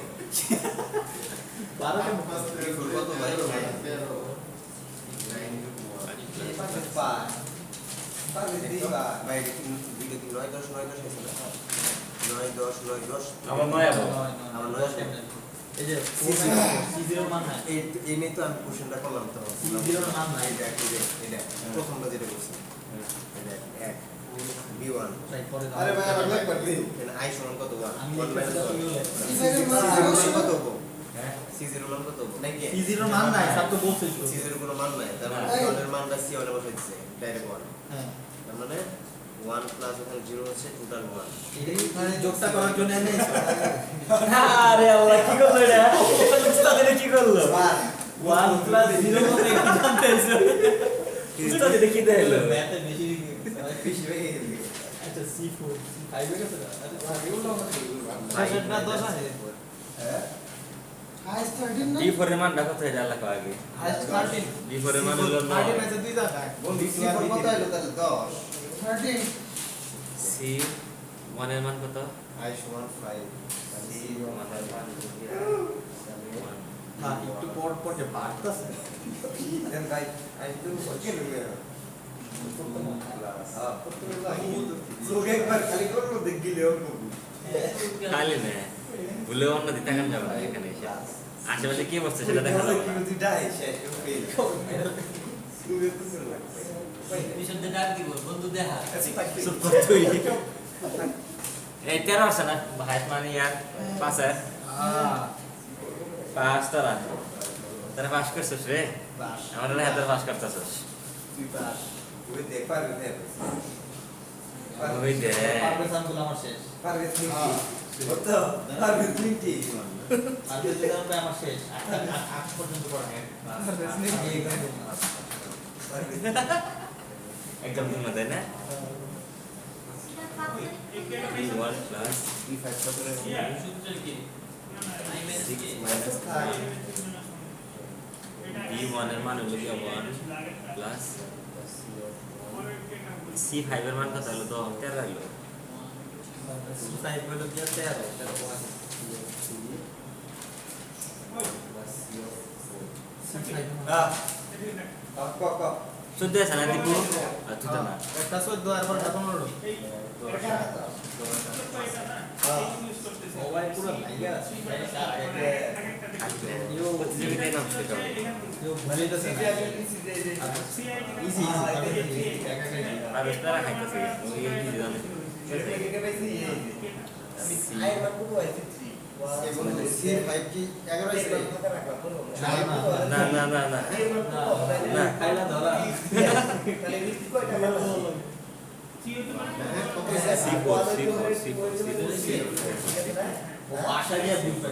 12 কে কত ভাই ভাই দুইটা 9 10 9 10 হয়েছে না 9 10 9 10 আমার নয় আবার আমার 9 এই যে C0 মান নাই এই নিয়ে তো আমি কোশ্চেনটা করলাম তো C0 এর মান নাই এটা প্রথমটা যেটা বলছি এটা 1 B1 তাই পরে দাও আরে ভাই আমার লাগবে এখানে I সমান কত 1 আমি 1 লিখতেছি - তুমি বলে C0 এর মান কত হবো হ্যাঁ C0 মান কত হবো নাকি C0 এর মান নাই সব তো বলছিস তো C0 এর কোনো মান নাই তার মানে 1 এর মানটা C1 এ বসাই দিছে ডাইরেক্ট 1 হ্যাঁ তার মানে 1 প্লাস ওখানে 0 হচ্ছে টোটাল 1 এটাই যোগটা করার জন্য এনেছো আরে আল্লাহ কি করলো এটা উস্তাদ এটা কি করলো 1 + 0 কত একটু জানতে চাইছো উস্তাদ এটা কি দেখাইলো ম্যাথে বেশি হয়ে গেছে আচ্ছা C4 C5 হয়ে গেছে না 10 আছে হাইস্ট 13 না D4 এর মানটা কত এটা আল্লাহ কয় আগে হাইস্ট 13 D4 এর মান হলো 13 9 আছে দুই জায়গায় বন্ধু C4 কত হলো তাহলে 10 13 C 1 এর মান কত I সমান 5 C 1 এর মান না একটু পর পর যে বাড়তাছে দেন ভাই I তো ওকে লগে লোক একবার খালি করবো দেখ গিলে ওর খালি না ভুলে অন্য দিতে কান যাবে না এখানে এসে আশেপাশে কি বসছে সেটা দেখা যাবে না। কি ডাই শেষ ফেল শুরু তো শুরু পিছন দিয়ে ডাক দিব বন্ধু দেখা চুপ কর তুই এই 13 আছে না হাইট মানে ইয়ার পাস আছে পাস তারা পাস করছিস রে আমাদের হাতে পাস করতেছিস তুই পাস ওই দেখ পারবে দেখ ওই দে পারবে সামগুলো আমার শেষ পারবে তুই কত পারবে তুই পারবে যদি আমার শেষ 8 পর্যন্ত পড়া একদম তুমি দেয় না এটা B1 plus B5 কত রে সূত্রের কি 6 minus B1 এর মান হলো 1 plus C5 এর মান কত হলো তো 13 হলো সাইড হলো কি 13 কপ 14 আছে না দীপু আচ্ছা না একটা 14 আর 15 মোবাইল পুরো লাইগা আছে প্রতিযোগিতায় নাম শেখা হবে ইজি আর তারা খাইতেছে ওই ইজি জানে C5 কি 11 ছিল না না না না না খাইলা ধরা ভাষা দিয়ে বুঝতে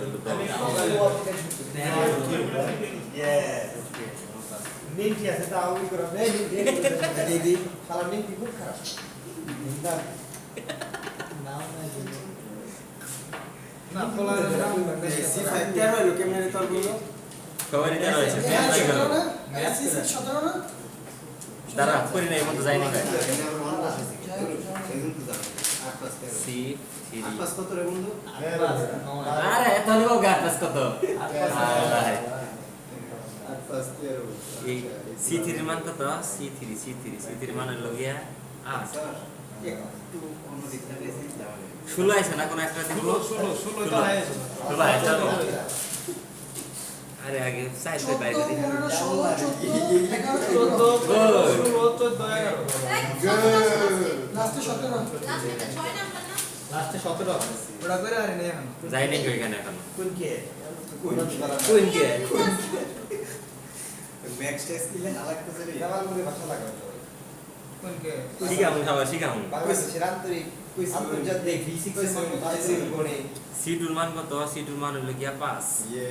নিন্টি আছে তা ওই করে দিদি শালা নিন্টি খুব খারাপ নাম নাই না বলা C5 13 হলো কেমনে তোর বললো সবারই জানা হয়েছে ম্যাথ C6 17 না তারা করি না এই মতো যায়নি ভাই সি আট পাঁচ কত রে বন্ধু আরে এত হলো গাট পাস কত আট পাঁচ 13 এই C3 এর মান কত C3 এর মান হলো গিয়া 8 একটু অন্য দিক থেকে 16 আছে না কোন একটা দিব 16 তো আছে আরে আগে সাইডে বাইরে দিই লাস্টে 17 লাস্টে 6 নাম্বার না ওটা করে আর নেই এখন যাই নাই কই কেন এখন কোন কে কোন কে ম্যাক্স টেস্ট দিলে আলাগ করে রে আমার মনে ভাষা লাগাও কোন কে শিখামু সবাই শিখামু বাংলাদেশের আন্তরিক আন্তর্জাতিক V6 এর মানে বাইসিল গণে C2 এর মান কত C2 এর মান হলো গিয়া 5 ইয়ে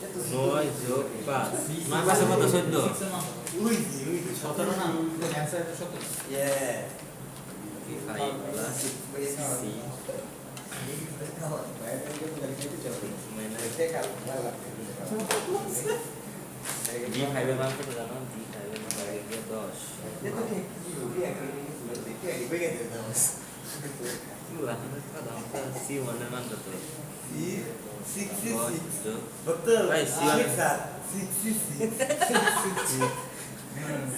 9 যোগ 5 মান পাশে কত 14 উই 17 না অ্যানসার 17 ইয়ে 5 plus C D5 এর মান কত জানো D5 এর মান 10 দেখো ঠিক কি হবে একটা দেখতে আগে বেগে দেন না C1 এর মান কত 666 ভাই C1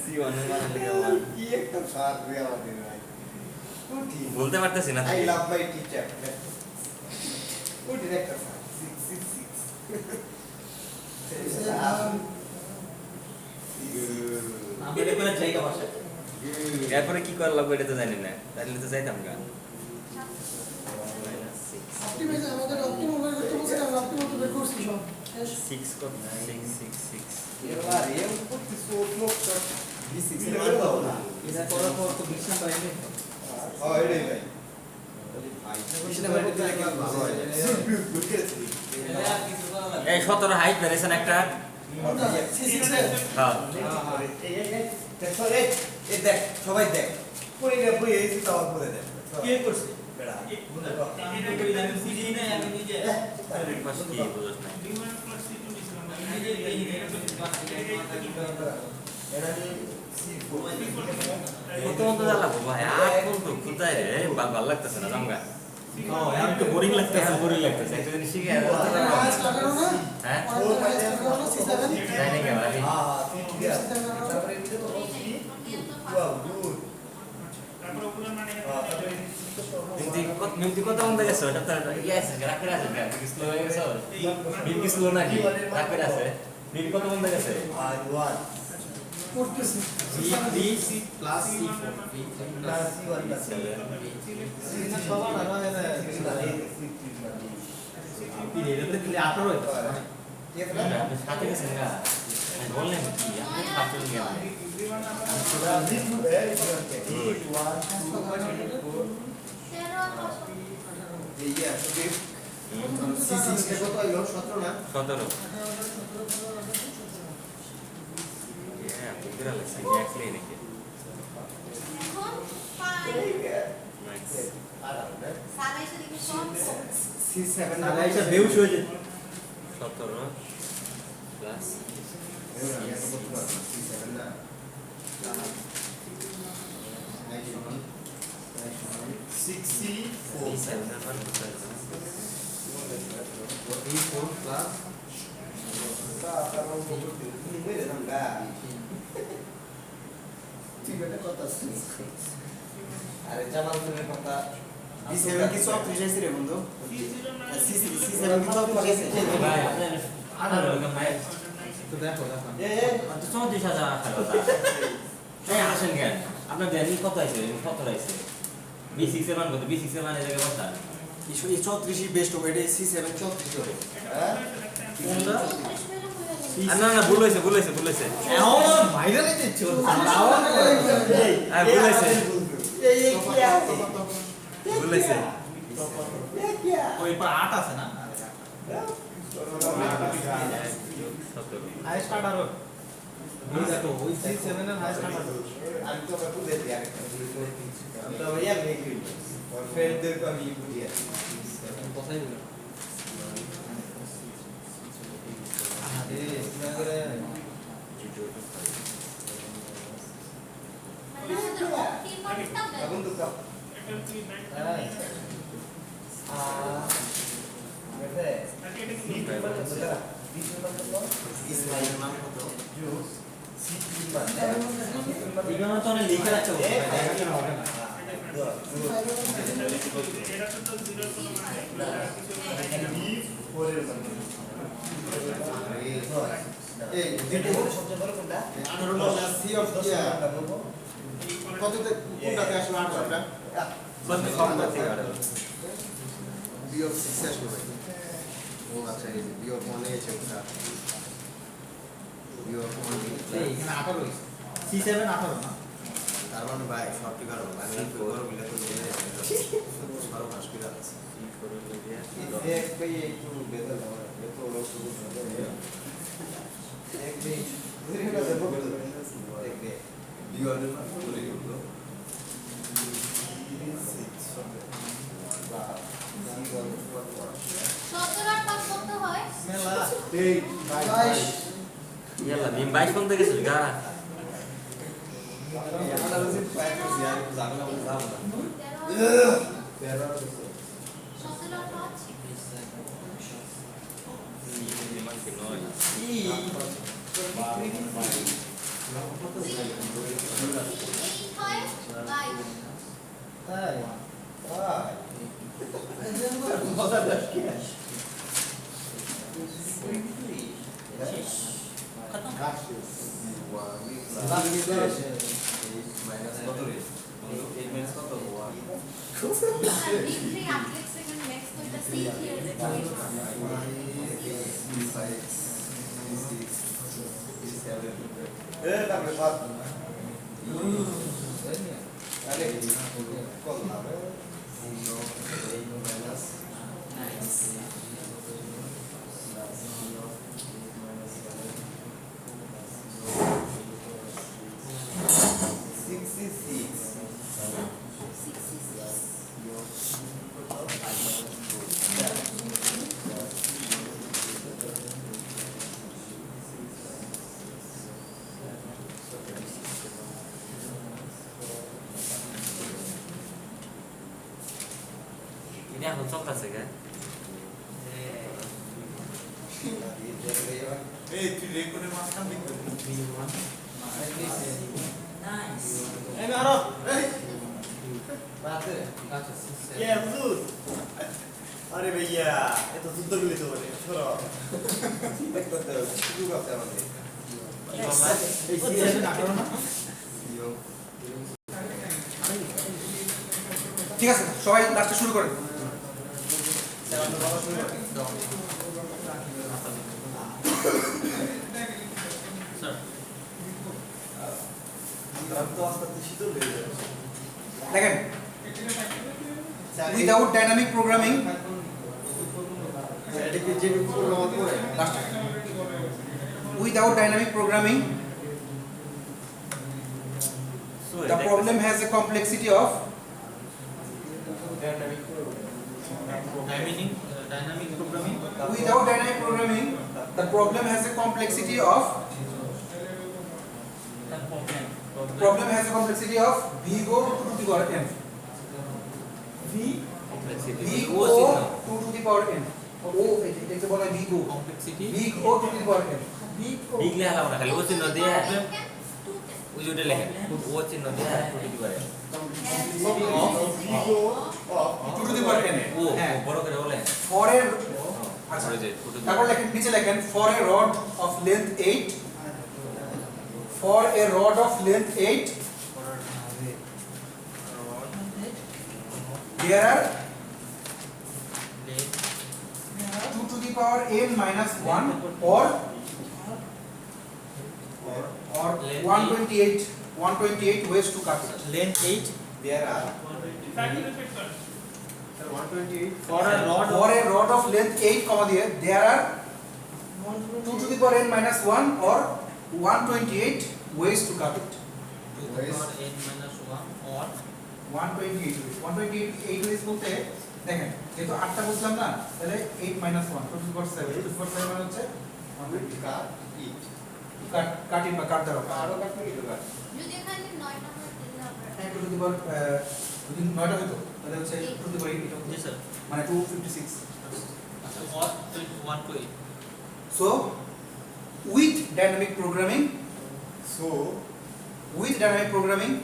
C1 এর মান কেমন কি একটা সার রে আমাদের ভাই কুটি বলতে পারতেছি না আই লাভ মাই টিচার কুটি একটা সার 666 আমি এটা করে জায়গা বসে এরপরে কি করা লাগবে এটা তো জানি না তাহলে তো যাইতাম গা অপটিমাইজ আমাদের অপটিমাম বের করতে বলছে আমরা অপটিমাম তো বের করছি সব শেষ 6 কত 6 এবার এর উপর কিছু লোক সব B6 এর মান পাবো না এটা করার পর তো বিশাল পাইনি এটাই ভাই পিছনে বাইরে দিলে কি ভালো হয় এই 17 হাইট ভেরিয়েশন একটা C6 এর হ্যাঁ এই দেখ সবাই দেখ পড়ে রে পড়ে এই তো আবার পড়ে দেখ কি করছে বেড়া এটা করি আমি বুঝি না আমি নিজে পাশ কি বুঝছ না B1 plus C2 নিছিলাম নিজে এই এরা নি C4 কত মত জ্বালা ভাই আর কোন তো কোথায় রে ভালো লাগতেছে না জামগা এখন তো বোরিং লাগতেছে বোরিং লাগতেছে একটা জিনিস শিখে হাইস্ট লাগানো না হ্যাঁ C7 জানি না ভাই ঠিক আছে তারপরে এটা তো ওয়াও গুড তারপর ওগুলো মানে মিন্টি কত মত গেছে ওটা তো ইয়েস রাখে আছে কি স্লো হয়ে গেছে মিন্টি স্লো নাকি রাখে আছে মিন্টি কত মত গেছে আর 1 করতেছি C3 C plus C4 plus C1 plus C3 বাবা না না না এটা তো কি 18 হইতো আপনি সাথে গেছেন না বললেন কি আপনি সাথে গেলেন সতেরো না 17 হ্যাঁ বুঝরা লাগছে একলাই নাকি এখন 5 নাইস সারাই শুধু কি সব তাহলে এটা বেউস হয়ে যেত 17 প্লাস এই 7 নাম্বার কোথায় আরে জামালপুরের কথা B7 কি সব ত্রিশ রে বন্ধু C0 C7 কি সব ত্রিশ ভাই আপনার 18 ভাই তো দেখো দেখো তো 34000 আশা কথা এই আসেন কেন আপনার দেনি কত আছে কত আছে B6 এর মান কত B6 এর মান এই জায়গায় বসা এই 34 বেস্ট হবে এটা C7 34 হবে হ্যাঁ কোনটা 34 পেলে হয়ে গেল না না ভুল হইছে এখন ভাইরালে দিচ্ছে আর ভুল হইছে এই কি আছে ভুল হইছে ওই পর 8 আছে না হাইস্ট 18 ওই দেখো ওই C7 এর হাইস্ট 18 আমি তো বাপু দেখি আরেকটা আমি তো ভাইয়া নেই और फ्रेंडদের को আমি বুঝিয়ে কথাই বলে আরে এটা করে মানে আমাদের অপটিমামটা এখন তো কাপ একটা কি ব্যাংক হ্যাঁ বেটা এটা কি ইসমাইল নাম কত জুস C3 এখানে তো অনেক লেখা আছে এটা তো 0 কোনো মানে B4 এর মানে এই যেটা সবচেয়ে বড় কোনটা 18 না C অফ কিয়া কততে কোনটাতে আসলে 8টা বন্ধ কম থেকে আর B অফ 6 আসবে ভাই ও আচ্ছা এই B অফ 1 এসে ওটা B অফ 1 এই এখানে 18 হইছে C7 18 না তার মানে ভাই সবটি কারণ আমি বড় বিলে তো দিয়ে সরব হসপিটাল আছে एक पे ये जो बेहतर लग रहा है तो लोग शुरू कर रहे हैं एक भी दूसरे का देखो एक दे लियो ने बोले लो সতেরো পাস কত হয় মেলা এই 22 ইয়ালা নিম 22 কোন থেকে গেছিল গা অ্যানালাইসিস ফাইল করছি আর একটু ঝামেলা মধ্যে যাব না 13 সতেরো আছে ই এই হয় বাই তাই তাই এই যে মজাদার কি মাইনাস কত রে 8 মাইনাস কত 1 ডিগ্রি আপলেট সেকেন্ড নেক্সট তো এটা সি হিয়ার তারপরে সাত আরে কত হবে 1 মাইনাস এটা এখন চলতেছে কে এই তুই রেকর্ডের মাঝখান দিকে এই মারো এই কে হুজুর আরে ভাইয়া এত যুদ্ধ গুলি তো বলে সরো ঠিক করতে হবে সুযোগ আছে আমাদের এই সিএস না করো না ঠিক আছে সবাই লাস্টে শুরু করেন দেখেন without dynamic programming without dynamic programming the problem has a complexity of dynamic programming without dynamic programming the problem has a complexity of v go to the power n v ও go চিহ্ন to the power n ও এটাকে বলা হয় v go complexity v go to the power n big লেখা না খালি ও চিহ্ন দিয়ে ওই যেটা লেখেন ও চিহ্ন দিয়ে টুটি করে to the power n ও হ্যাঁ বড় করে বলে for a আচ্ছা ওই যে টুটি তারপর লেখেন নিচে লেখেন for a rod of length 8 for a rod of length 8 there are 2 to the power n minus 1 or 128 ways to cut it. Length 8 there are factory repeat কর 128 for a rod For a rod of length 8, comma there are 2 to the power n minus 1 or 128 ways to cut it. To the power n minus 1 or 128 ways. 128 ways বলতে দেখেন যেহেতু 8টা বুঝলাম না তাহলে 8 minus 1 2 to the power 7 2 to the power 7 মানে হচ্ছে cut it cut in বা কাট দাও আরো কাটতে কি দরকার যদি এখানে 9 নম্বর দিলে হবে 2 to the power যদি 9টা হতো তাহলে হচ্ছে 2 to the power 8 এটা জি স্যার মানে 256. or 1 to 8 So with dynamic programming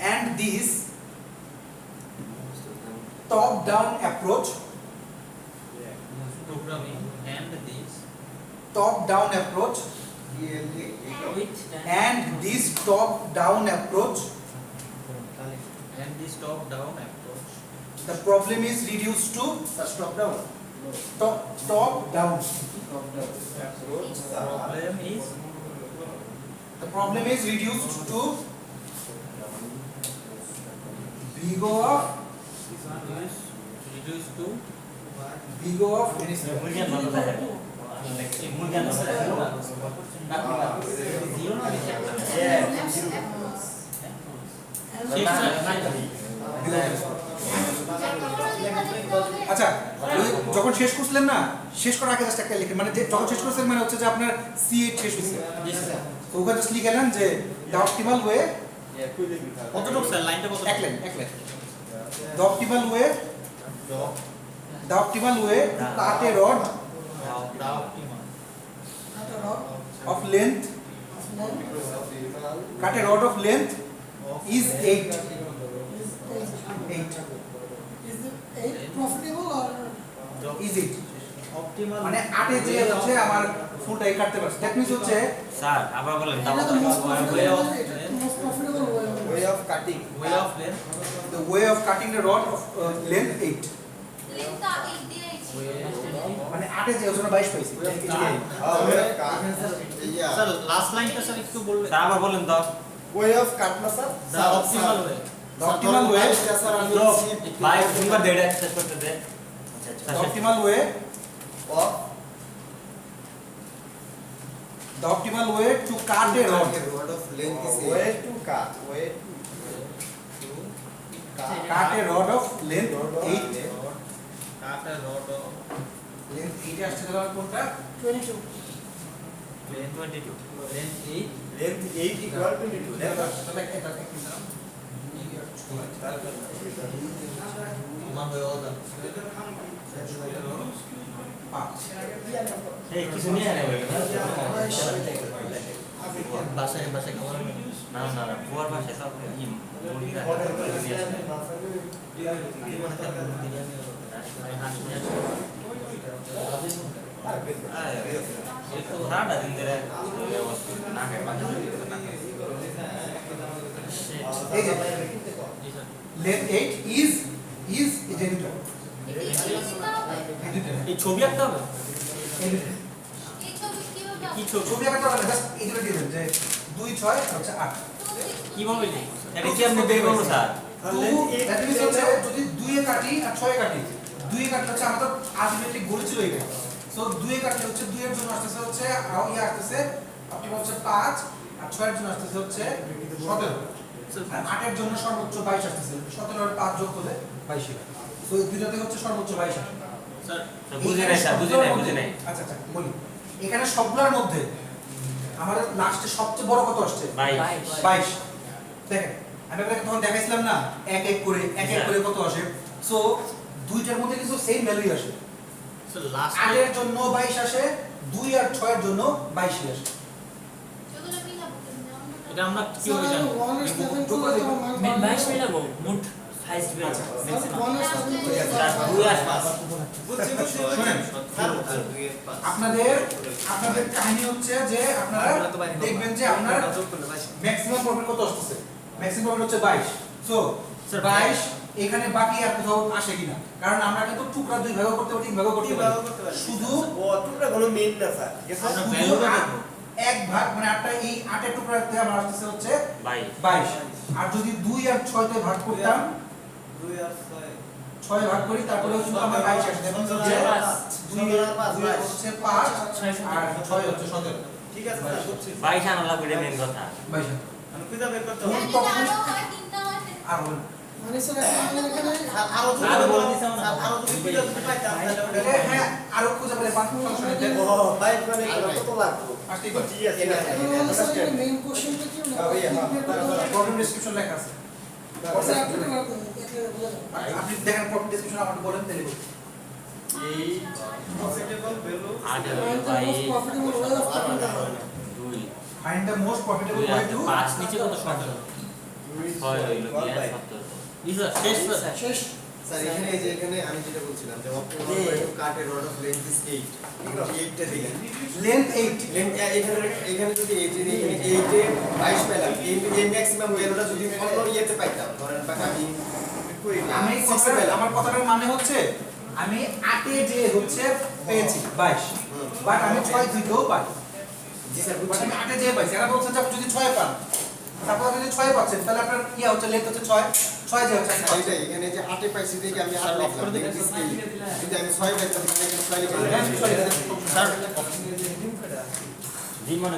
and this top down approach programming and this top down approach with and this top down approach approach the problem is reduced to stop down top down the problem is reduced to big O of any square. মুরগিয়ান ভালো দেখে মুরগিয়ান ভালো দেখে zero না And Six, sir. যত বড় লেখা আচ্ছা ওই যখন শেষ করছিলেন না, শেষ করার আগে জাস্ট একটা লিখেন, মানে যে যখন শেষ করছিলেন মানে হচ্ছে যে আপনার C8 শেষ হয়েছে, তো ওখানে জাস্ট লিখেন যে দ্য অপটিমাল ওয়ে, কতটুকু স্যার লাইনটা কত? এক line the optimal way to cut A rod of length, cut a rod of length is 8. Is it 8 profitable or Is it? Optimal মানে 8 এ যে হচ্ছে আমার ফুলটাই কাটতে পারছে, দ্যাট মিন্স হচ্ছে স্যার আবার বলেন এটা তো most profitable, এটা most profitable way of way of cutting. Way of length the way of cutting the rod of length 8, লেখা এই দিয়েছি মানে 8 এ যে হচ্ছে 22 পাইছে। Way of cut. Yeah. Sir last লাইনটা স্যার একটু বলবেন? স্যার আবার বলেন তো। Way of cut na sir? The optimal way The optimal way, ভাই তিনবার দেড় এক্সারসাইজ করতে দে। the optimal way, of the optimal way to cut a rod, rod of length is way to cut. Way to cut a rod of length 8, কাটা rod length 8 এ আসছে ধরো কোনটা 22. Length 22 length 8 length 8 equal to 22. তাহলে এটা একটু দাও। আমার হয়ে গেল 5 এই কিছু নিয়ে আনে বলে বাসায় বাসায় খাবার না না না পুয়ার ভাষা সব ই মুরগিরা কি মনে হয় বিরিয়ানি হাঁস নিয়ে ঠান্ডা দিন ধরে না খাই পাঁচা এই যে length 8 is এটা দুটো এই ছবি আঁকতে হবে এই ছবি কিভাবে কি ছবি ছবি আঁকাতে হবে জাস্ট এই দুটো দিয়ে দেন যে 2 6 হচ্ছে 8, কিভাবে লিখব? এটা কি আপনি বের করবো স্যার? দ্যাট মিন্স হচ্ছে যদি 2 এ কাটি আর 6 এ কাটি, 2 এ কাটলে হচ্ছে আমাদের আলটিমেটলি গোল ছিল এটা, সো 2 এ কাটলে হচ্ছে 2 এর জন্য আসতেছে হচ্ছে ইয়ে আসতেছে আপনি হচ্ছে 5 আর 6 এর জন্য আসতেছে হচ্ছে 17, আর 8 এর জন্য সর্বোচ্চ 22 আসতেছে, 17 আর 5 যোগ করলে 22 হয়, সো এই দুটোতে হচ্ছে সর্বোচ্চ 22 আসে। স্যার বুঝি নাই স্যার, বুঝি নাই। আচ্ছা আচ্ছা বলি, এখানে সবগুলোর মধ্যে আমাদের লাস্টে সবচেয়ে বড় কত আসছে 22, দেখেন আমি আপনাকে তখন দেখাইছিলাম না এক এক করে কত আসে, সো দুইটার মধ্যে কিন্তু সেম ভ্যালুই আসে, স্যার লাস্ট 8 এর জন্য 22 আসে, 2 আর 6 এর জন্য 22 আসে। এগুলো মিলাবো এটা আমরা কিভাবে জানবো? 1 এর 7 করে তোমার মান 22 মিলাবো মোট হাইস্ট বেস ম্যাক্সিমাম 1 এর 7 করে স্যার 2 আর 5 শুনেন আপনাদের কাহিনী হচ্ছে যে আপনারা দেখবেন যে আপনার ম্যাক্সিমাম প্রফিট কত আসছে, ম্যাক্সিমাম প্রফিট হচ্ছে 22, সো স্যার 22 এখানে বাকি আর কোথাও আসে কিনা, কারণ আমরা কিন্তু টুকরা দুই ভাগ করতে পারি, তিন ভাগ করতে পারি, শুধু ও টুকরা কোনো মেইন না স্যার, ঠিক আছে? আমরা শুধু ভ্যালুটা দেখব। এক ভাগ মানে 8টা এই 8 এর টুকরাতে আমার আসছে হচ্ছে 22 22, আর যদি 2 আর 6 তে ভাগ করতাম 2 আর 6 ভাগ করি তারপরে কিন্তু আমার 22 আসে, দেখুন যে 2 হচ্ছে 5 আর 6 হচ্ছে 17, 6 ঠিক আছে স্যার বুঝছি। 22 আনা লাগবে এটা মেন কথা। 22 আমি কিভাবে বের করতে কোন হবে? যদি আরো হয় তিনটা হয় আর বলুন মানে স্যার আমাদের এখানে আরো যদি আরো বলে বলে দিতাম না। আরো যদি খুঁজে দিতে পাইতাম তাহলে ওটা হ্যাঁ আরো খুঁজে পেলে 5 ফাংশন এটা ও ভাই মানে কত লাগবে? আসতেই পারে। ঠিক আছে ঠিক আছে। স্যার মেইন কোশ্চেনটা কি না প্রবলেম ডেসক্রিপশন লেখা আছে, স্যার আপনি দেখলে বুঝা যাবে আপনি দেখেন প্রবলেম ডেসক্রিপশন আমাকে বলেন তাহলে বলুন। এই প্রফিটেবল ভ্যালু 8 এর Find the most profitable way of cutting the rod. 2 find the most profitable way to 5 নিচে কত সংখ্যা? 6 হইলো কি 70 ইসা শেষ স্যার শেষ স্যার এখানে এই যে এখানে আমি যেটা বলছিলাম যে optimal way to cut A rod of length is 8, ঠিক আছে? 8 টা দিলেন লেন্থ 8 লেন্থ এখানে যদি 8 এর এখানে 8 এ 22 পেলাম, এই ম্যাক্সিমাম ভ্যালুটা যদি অন্য ইয়েতে পাইতাম, ধরেন বা আমি আমি আমার কথাটার মানে হচ্ছে আমি 8 এ যে হচ্ছে পেয়েছি 22, বাট আমি 6 দিকেও পাই, জি স্যার বাট বুঝছি। আমি 8 এ যে পাইছি, এরা বলছেন যে আপনি যদি 6 পান, তারপর আপনি যদি 6 পাচ্ছেন তাহলে আপনার ইয়া হচ্ছে লেন্থ হচ্ছে 6 যে হচ্ছে আপনি পাচ্ছেন। এইটা এখানে যে 8 এ পাইছি দেখে আমি 8 লিখলাম, লেন্থ ইজ 8, যদি আমি 6 পাইতাম তাহলে এখানে 6 লিখলাম। হ্যাঁ, 6 স্যার জি মনে